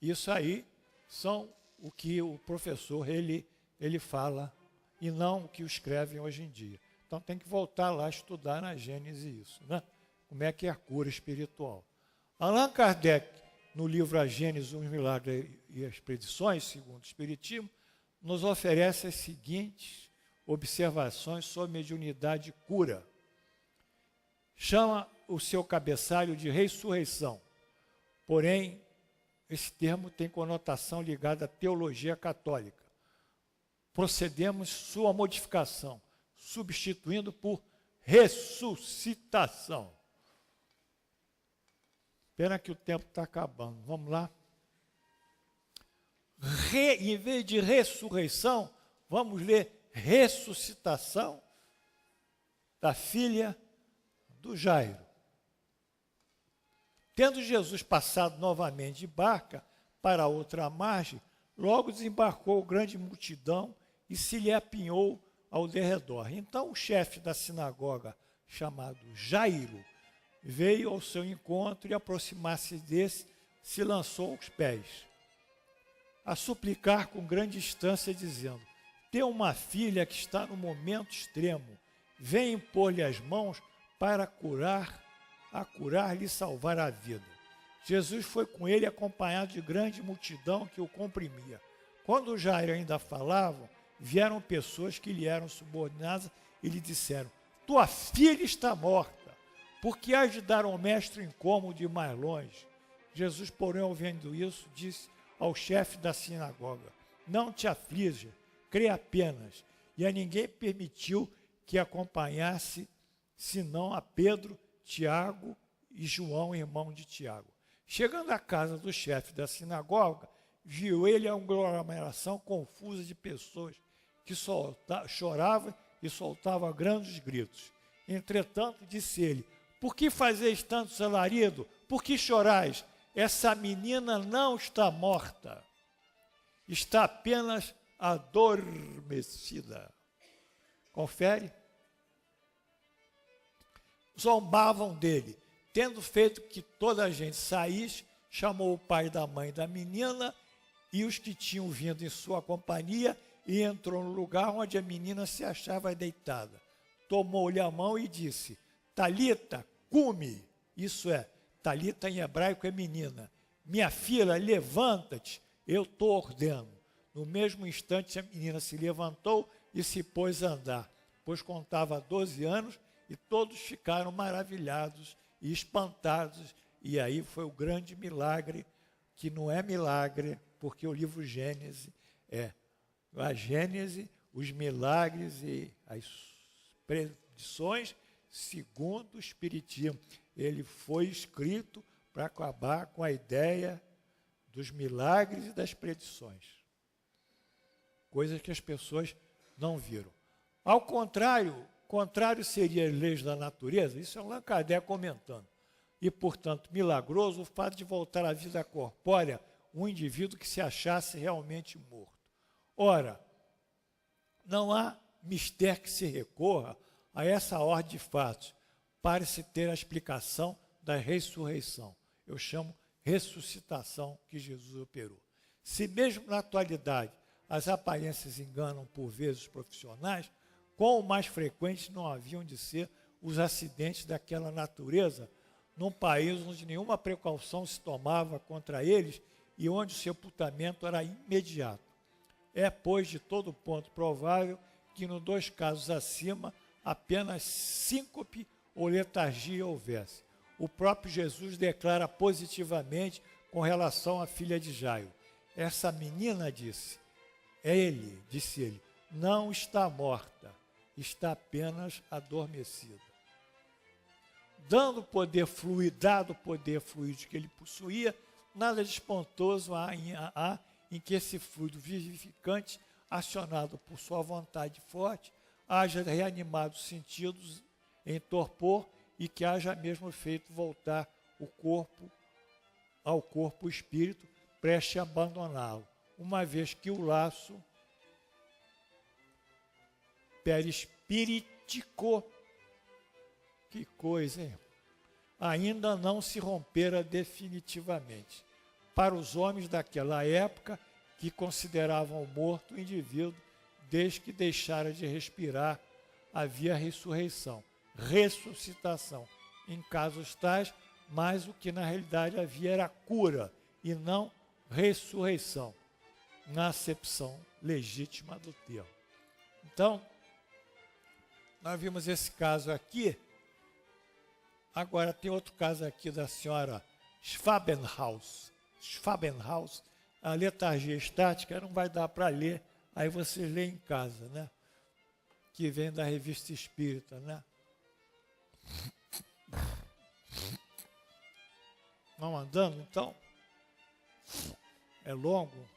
Isso aí são o que o professor ele fala e não o que o escrevem hoje em dia. Então tem que voltar lá a estudar na Gênese isso, né? Como é que é a cura espiritual. Allan Kardec, no livro A Gênese, os Milagres e as Predições, segundo o Espiritismo, nos oferece as seguintes observações sobre mediunidade e cura. Chama o seu cabeçalho de ressurreição, porém, esse termo tem conotação ligada à teologia católica. Procedemos sua modificação, substituindo por ressuscitação. Pena que o tempo está acabando. Vamos lá. Em vez de ressurreição, vamos ler ressuscitação da filha do Jairo. Tendo Jesus passado novamente de barca para outra margem, logo desembarcou grande multidão e se lhe apinhou ao derredor. Então o chefe da sinagoga, chamado Jairo, veio ao seu encontro e, aproximar-se desse, se lançou aos pés, a suplicar com grande instância, dizendo: tenho uma filha que está no momento extremo, vem impor-lhe as mãos para curar-lhe e salvar a vida. Jesus foi com ele acompanhado de grande multidão que o comprimia. Quando Jairo ainda falava, vieram pessoas que lhe eram subordinadas e lhe disseram: tua filha está morta, por que hás de dar ao mestre incômodo ir mais longe? Jesus, porém, ouvindo isso, disse ao chefe da sinagoga: não te aflija, crê apenas. E a ninguém permitiu que acompanhasse, senão a Pedro, Tiago e João, irmão de Tiago. Chegando à casa do chefe da sinagoga, viu ele a aglomeração confusa de pessoas que choravam e soltavam grandes gritos. Entretanto, disse ele: por que fazeis tanto alarido? Por que chorais? Essa menina não está morta, está apenas adormecida. Confere? Zombavam dele. Tendo feito que toda a gente saísse, chamou o pai da mãe da menina e os que tinham vindo em sua companhia e entrou no lugar onde a menina se achava deitada. Tomou-lhe a mão e disse: Talita, cumi. Isso é, Talita em hebraico é menina. Minha filha, levanta-te, eu te ordeno. No mesmo instante a menina se levantou e se pôs a andar, pois contava 12 anos, e todos ficaram maravilhados e espantados E aí foi o grande milagre, que não é milagre, porque o livro Gênesis é a Gênese, os milagres e as predições segundo o Espiritismo. Ele foi escrito para acabar com a ideia dos milagres e das predições. Coisas que as pessoas não viram. Ao contrário seria as leis da natureza, isso é Allan Kardec comentando. E, portanto, milagroso o fato de voltar à vida corpórea um indivíduo que se achasse realmente morto. Ora, não há mistério que se recorra a essa ordem de fatos para se ter a explicação da ressurreição. Eu chamo ressuscitação que Jesus operou. Se mesmo na atualidade as aparências enganam por vezes os profissionais, quão mais frequentes não haviam de ser os acidentes daquela natureza num país onde nenhuma precaução se tomava contra eles e onde o sepultamento era imediato. É, pois, de todo ponto provável que nos 2 casos acima apenas síncope ou letargia houvesse. O próprio Jesus declara positivamente com relação à filha de Jairo. Essa menina disse ele, não está morta, está apenas adormecida. Dado o poder fluido que ele possuía, nada de espantoso há em que esse fluido vivificante, acionado por sua vontade forte, haja reanimado os sentidos em torpor e que haja mesmo feito voltar o corpo ao corpo o espírito, preste a abandoná-lo, uma vez que o laço perispíritico, que coisa, hein? Ainda não se rompera definitivamente. Para os homens daquela época, que consideravam morto o indivíduo, desde que deixara de respirar, havia ressurreição, ressuscitação. Em casos tais, mas o que na realidade havia era cura, e não ressurreição, na acepção legítima do termo. Então, nós vimos esse caso aqui. Agora tem outro caso aqui da senhora Schwabenhaus, a letargia estática não vai dar para ler, aí vocês lêem em casa, né? Que vem da Revista Espírita, né? Vamos andando, então? É longo?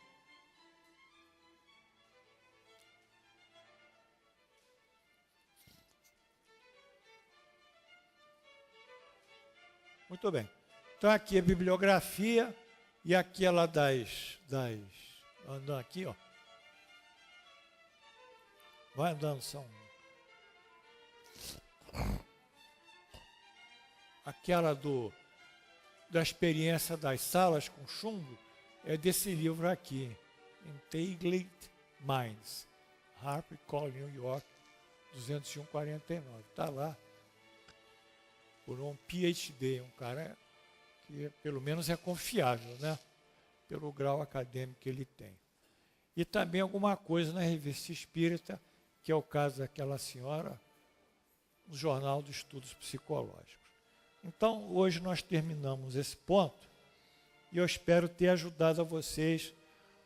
Muito bem. Então, aqui a bibliografia e aquela andando aqui, ó. Vai andando, são... Aquela da experiência das salas com chumbo é desse livro aqui, Entangled Minds, Harper Collins, New York, 201,49. Está lá. Por um PhD, um cara que pelo menos é confiável, né? Pelo grau acadêmico que ele tem. E também alguma coisa na Revista Espírita, que é o caso daquela senhora, no Jornal dos Estudos Psicológicos. Então, hoje nós terminamos esse ponto e eu espero ter ajudado a vocês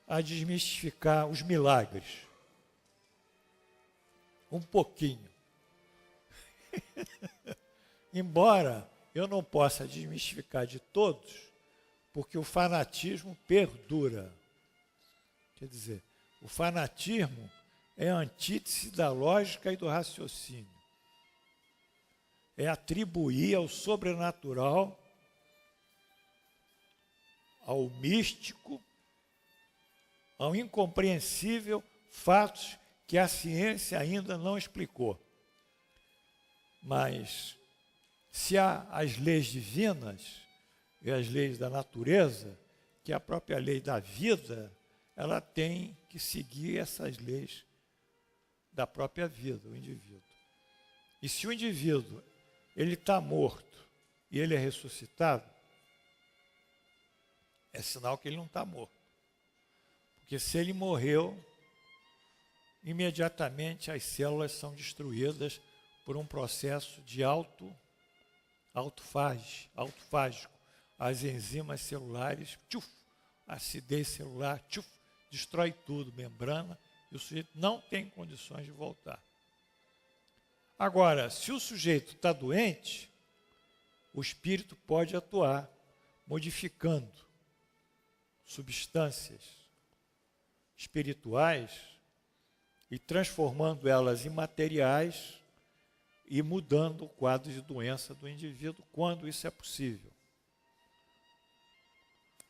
a desmistificar os milagres. Um pouquinho. Embora eu não possa desmistificar de todos, porque o fanatismo perdura. Quer dizer, o fanatismo é a antítese da lógica e do raciocínio. É atribuir ao sobrenatural, ao místico, ao incompreensível, fatos que a ciência ainda não explicou. Mas se há as leis divinas e as leis da natureza, que é a própria lei da vida, ela tem que seguir essas leis da própria vida, o indivíduo. E se o indivíduo ele está morto e ele é ressuscitado, é sinal que ele não está morto. Porque se ele morreu, imediatamente as células são destruídas por um processo de autofágico, as enzimas celulares, tchuf, acidez celular, tchuf, destrói tudo, membrana, e o sujeito não tem condições de voltar. Agora, se o sujeito está doente, o espírito pode atuar modificando substâncias espirituais e transformando elas em materiais e mudando o quadro de doença do indivíduo, quando isso é possível.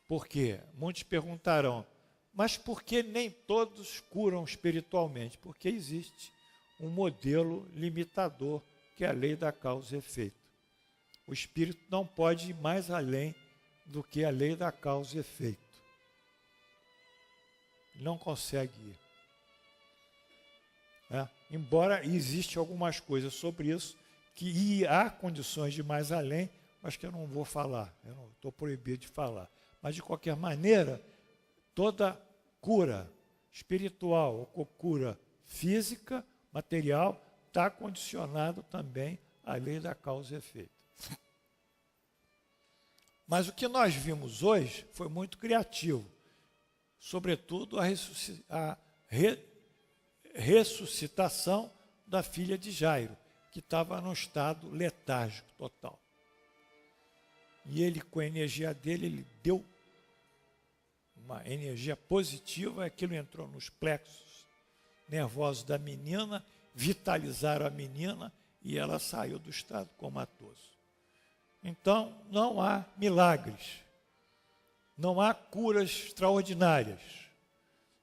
Por quê? Muitos perguntarão, mas por que nem todos curam espiritualmente? Porque existe um modelo limitador, que é a lei da causa e efeito. O espírito não pode ir mais além do que a lei da causa e efeito. Não consegue ir. Embora existe algumas coisas sobre isso, que há condições de ir mais além, mas que eu não vou falar, eu não estou proibido de falar. Mas, de qualquer maneira, toda cura espiritual ou cura física, material, está condicionado também à lei da causa e efeito. Mas o que nós vimos hoje foi muito criativo, sobretudo a ressuscitação da filha de Jairo, que estava num estado letárgico total. E ele, com a energia dele, ele deu uma energia positiva, aquilo entrou nos plexos nervosos da menina, vitalizaram a menina e ela saiu do estado comatoso. Então, não há milagres, não há curas extraordinárias,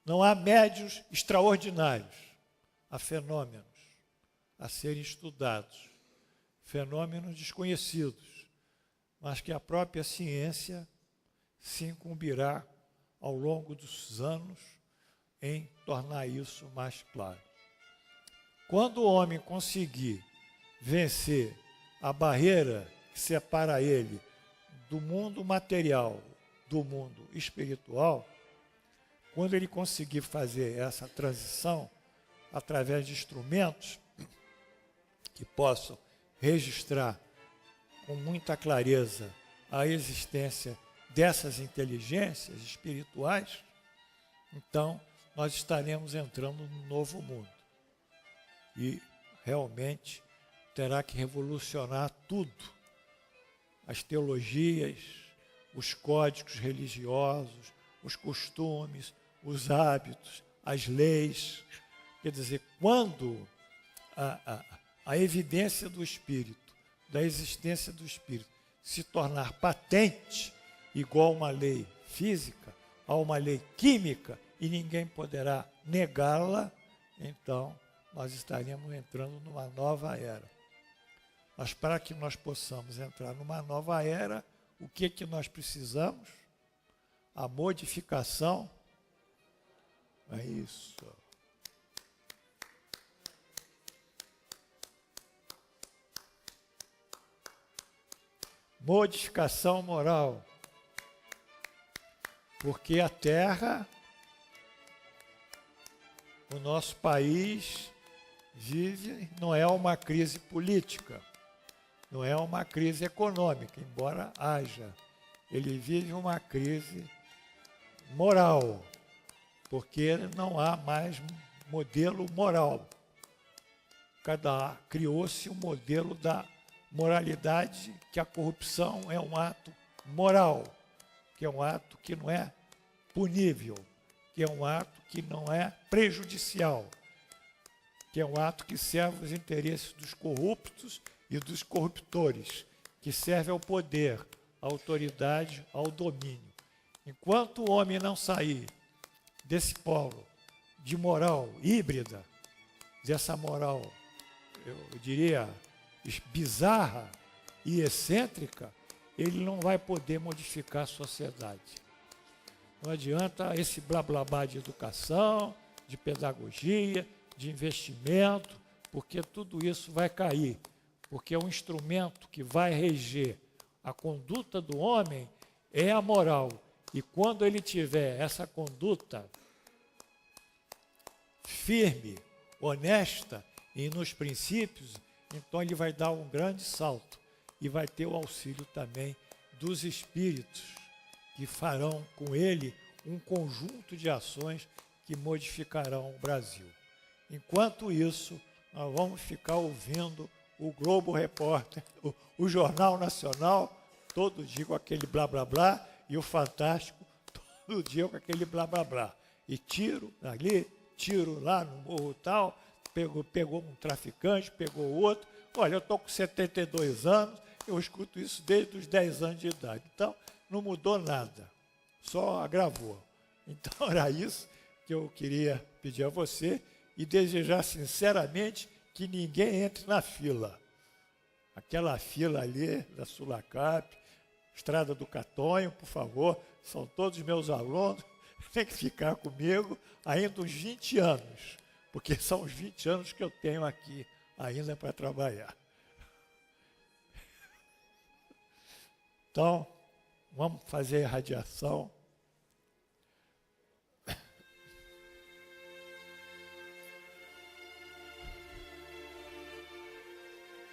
não há médiuns extraordinários, há fenômenos a serem estudados, fenômenos desconhecidos, mas que a própria ciência se incumbirá ao longo dos anos em tornar isso mais claro. Quando o homem conseguir vencer a barreira que separa ele do mundo material, do mundo espiritual, quando ele conseguir fazer essa transição através de instrumentos que possam registrar com muita clareza a existência dessas inteligências espirituais, então nós estaremos entrando num novo mundo. E realmente terá que revolucionar tudo. As teologias, os códigos religiosos, os costumes, os hábitos, as leis. Quer dizer, quando a evidência do Espírito, da existência do Espírito, se tornar patente, igual a uma lei física, a uma lei química, e ninguém poderá negá-la, então nós estaremos entrando numa nova era. Mas para que nós possamos entrar numa nova era, o que nós precisamos? A modificação. É isso. Modificação moral. Porque a Terra, o nosso país vive, não é uma crise política, não é uma crise econômica, embora haja. Ele vive uma crise moral, porque não há mais modelo moral. Criou-se um modelo da moralidade, que a corrupção é um ato moral, que é um ato que não é punível, que é um ato que não é prejudicial, que é um ato que serve aos interesses dos corruptos e dos corruptores, que serve ao poder, à autoridade, ao domínio. Enquanto o homem não sair desse polo de moral híbrida, dessa moral, eu diria, bizarra e excêntrica, ele não vai poder modificar a sociedade. Não adianta esse blá blá blá de educação, de pedagogia, de investimento, porque tudo isso vai cair, porque o instrumento que vai reger a conduta do homem é a moral. E quando ele tiver essa conduta firme, honesta e nos princípios, então ele vai dar um grande salto e vai ter o auxílio também dos espíritos que farão com ele um conjunto de ações que modificarão o Brasil. Enquanto isso, nós vamos ficar ouvindo o Globo Repórter, o Jornal Nacional, todo dia com aquele blá blá blá, e o Fantástico, todo dia com aquele blá blá blá. E tiro ali, tiro lá no morro tal, pegou um traficante, pegou outro. Olha, eu estou com 72 anos, eu escuto isso desde os 10 anos de idade. Então, não mudou nada, só agravou. Então, era isso que eu queria pedir a você e desejar sinceramente que ninguém entre na fila. Aquela fila ali da Sulacap, Estrada do Catonho, por favor, são todos meus alunos, tem que ficar comigo ainda uns 20 anos, porque são os 20 anos que eu tenho aqui ainda para trabalhar. Então, vamos fazer a radiação.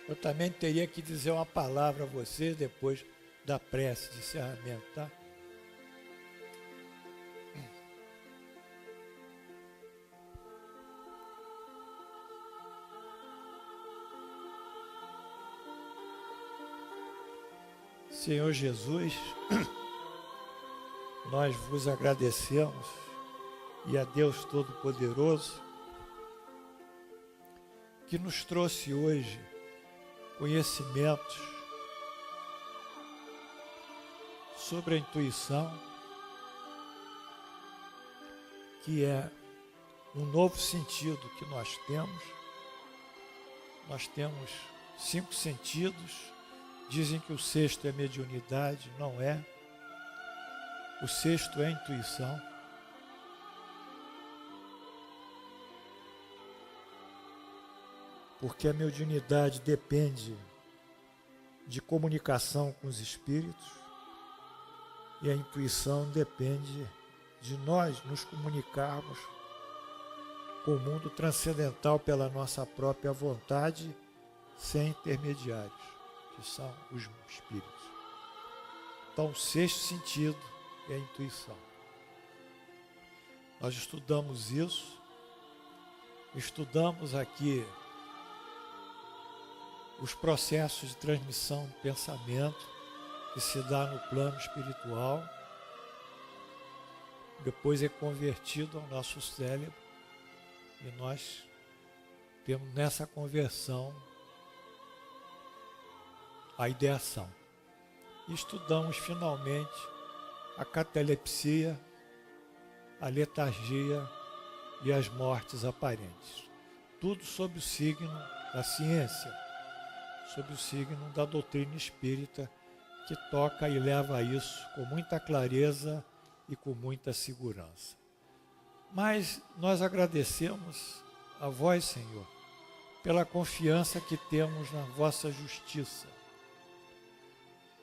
Eu também teria que dizer uma palavra a vocês depois da prece de encerramento, tá? Senhor Jesus, nós vos agradecemos e a Deus Todo-Poderoso que nos trouxe hoje conhecimentos sobre a intuição, que é um novo sentido que nós temos. Nós temos 5 sentidos. Dizem que o 6º é mediunidade, não é. O 6º é intuição. Porque a mediunidade depende de comunicação com os espíritos e a intuição depende de nós nos comunicarmos com o mundo transcendental pela nossa própria vontade, sem intermediários, que são os espíritos. Então, o 6º sentido é a intuição. Nós estudamos isso, estudamos aqui os processos de transmissão de pensamento que se dá no plano espiritual, depois é convertido ao nosso cérebro e nós temos nessa conversão a ideação. E estudamos finalmente a catalepsia, a letargia e as mortes aparentes. Tudo sob o signo da ciência, sob o signo da doutrina espírita, que toca e leva isso com muita clareza e com muita segurança. Mas nós agradecemos a vós, Senhor, pela confiança que temos na vossa justiça.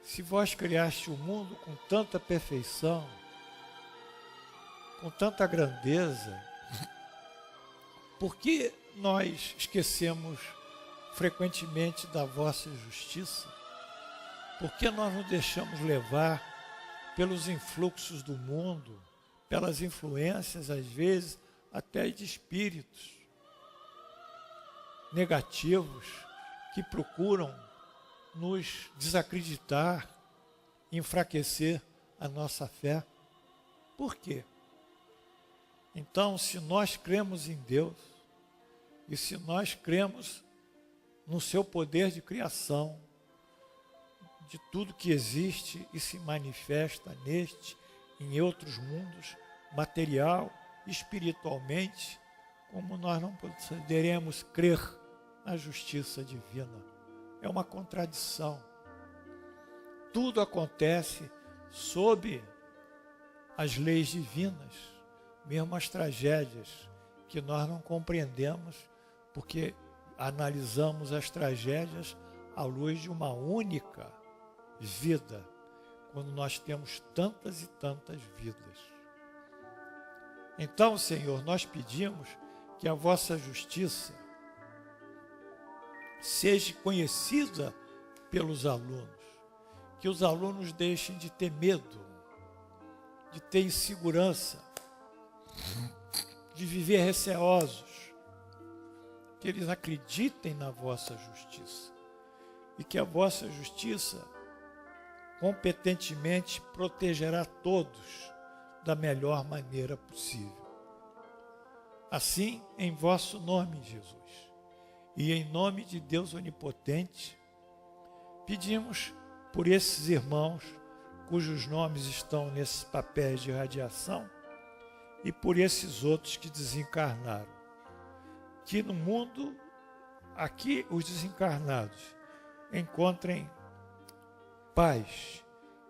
Se vós criaste o mundo com tanta perfeição, com tanta grandeza, por que nós esquecemos frequentemente da vossa justiça? Por que nós nos deixamos levar pelos influxos do mundo, pelas influências, às vezes, até de espíritos negativos que procuram nos desacreditar, enfraquecer a nossa fé? Por quê? Então, se nós cremos em Deus, e se nós cremos no seu poder de criação, de tudo que existe e se manifesta neste, em outros mundos, material, espiritualmente, como nós não poderemos crer na justiça divina? É uma contradição. Tudo acontece sob as leis divinas, mesmo as tragédias que nós não compreendemos, porque analisamos as tragédias à luz de uma única vida, quando nós temos tantas e tantas vidas. Então, Senhor, nós pedimos que a vossa justiça seja conhecida pelos alunos, que os alunos deixem de ter medo, de ter insegurança, de viver receosos, que eles acreditem na vossa justiça e que a vossa justiça competentemente protegerá todos da melhor maneira possível. Assim, em vosso nome, Jesus, e em nome de Deus Onipotente, pedimos por esses irmãos cujos nomes estão nesses papéis de radiação e por esses outros que desencarnaram. Que no mundo, aqui os desencarnados encontrem paz,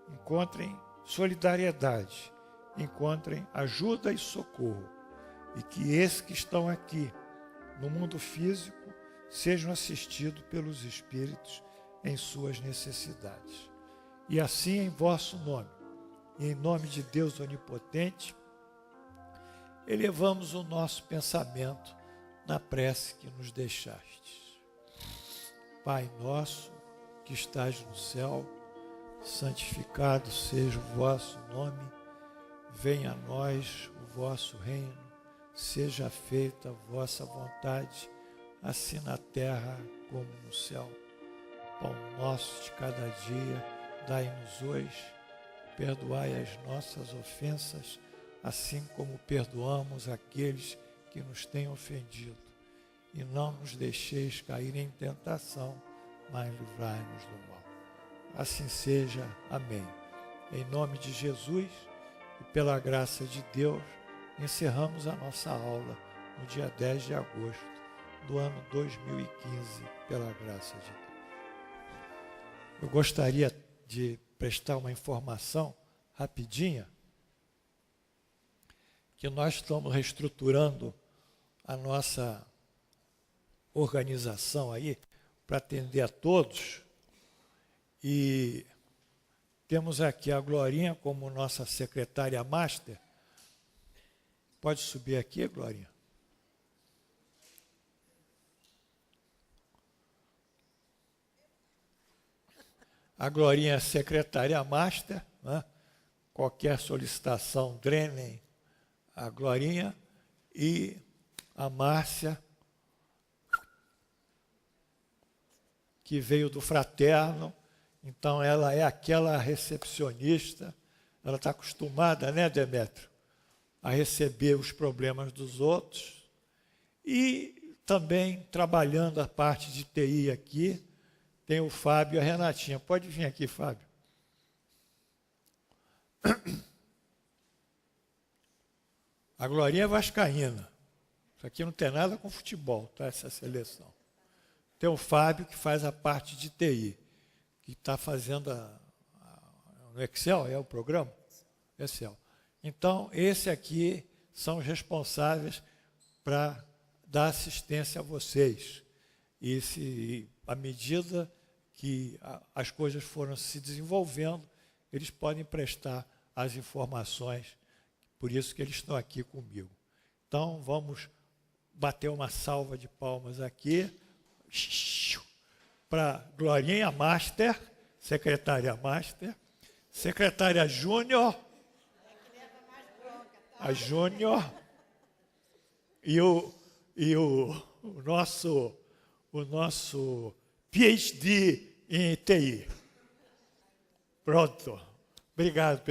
encontrem solidariedade, encontrem ajuda e socorro. E que esses que estão aqui no mundo físico sejam assistidos pelos Espíritos em suas necessidades. E assim, em vosso nome, e em nome de Deus Onipotente, elevamos o nosso pensamento na prece que nos deixastes. Pai nosso, que estás no céu, santificado seja o vosso nome, venha a nós o vosso reino, seja feita a vossa vontade, assim na terra como no céu. Pão nosso de cada dia, dai-nos hoje, perdoai as nossas ofensas, assim como perdoamos aqueles que nos têm ofendido. E não nos deixeis cair em tentação, mas livrai-nos do mal. Assim seja. Amém. Em nome de Jesus e pela graça de Deus, encerramos a nossa aula no dia 10 de agosto do ano 2015, pela graça de Deus. Eu gostaria de prestar uma informação rapidinha, que nós estamos reestruturando a nossa organização aí para atender a todos, e temos aqui a Glorinha como nossa secretária master. Pode subir aqui, Glorinha. A Glorinha é secretária master, né? Qualquer solicitação, drenem a Glorinha. E a Márcia, que veio do fraterno, então ela é aquela recepcionista, ela está acostumada, né, Demétrio, a receber os problemas dos outros, e também trabalhando a parte de TI aqui, tem o Fábio e a Renatinha. Pode vir aqui, Fábio. A Glorinha é vascaína. Isso aqui não tem nada com futebol, tá? Essa seleção. Tem o Fábio, que faz a parte de TI, que está fazendo no Excel, é o programa? Excel. Então, esse aqui são os responsáveis para dar assistência a vocês. E à medida que as coisas foram se desenvolvendo, eles podem prestar as informações, por isso que eles estão aqui comigo. Então, vamos bater uma salva de palmas aqui para Glorinha Master, secretária Master, secretária Júnior, a Júnior, e o nosso PhD em TI. Pronto. Obrigado.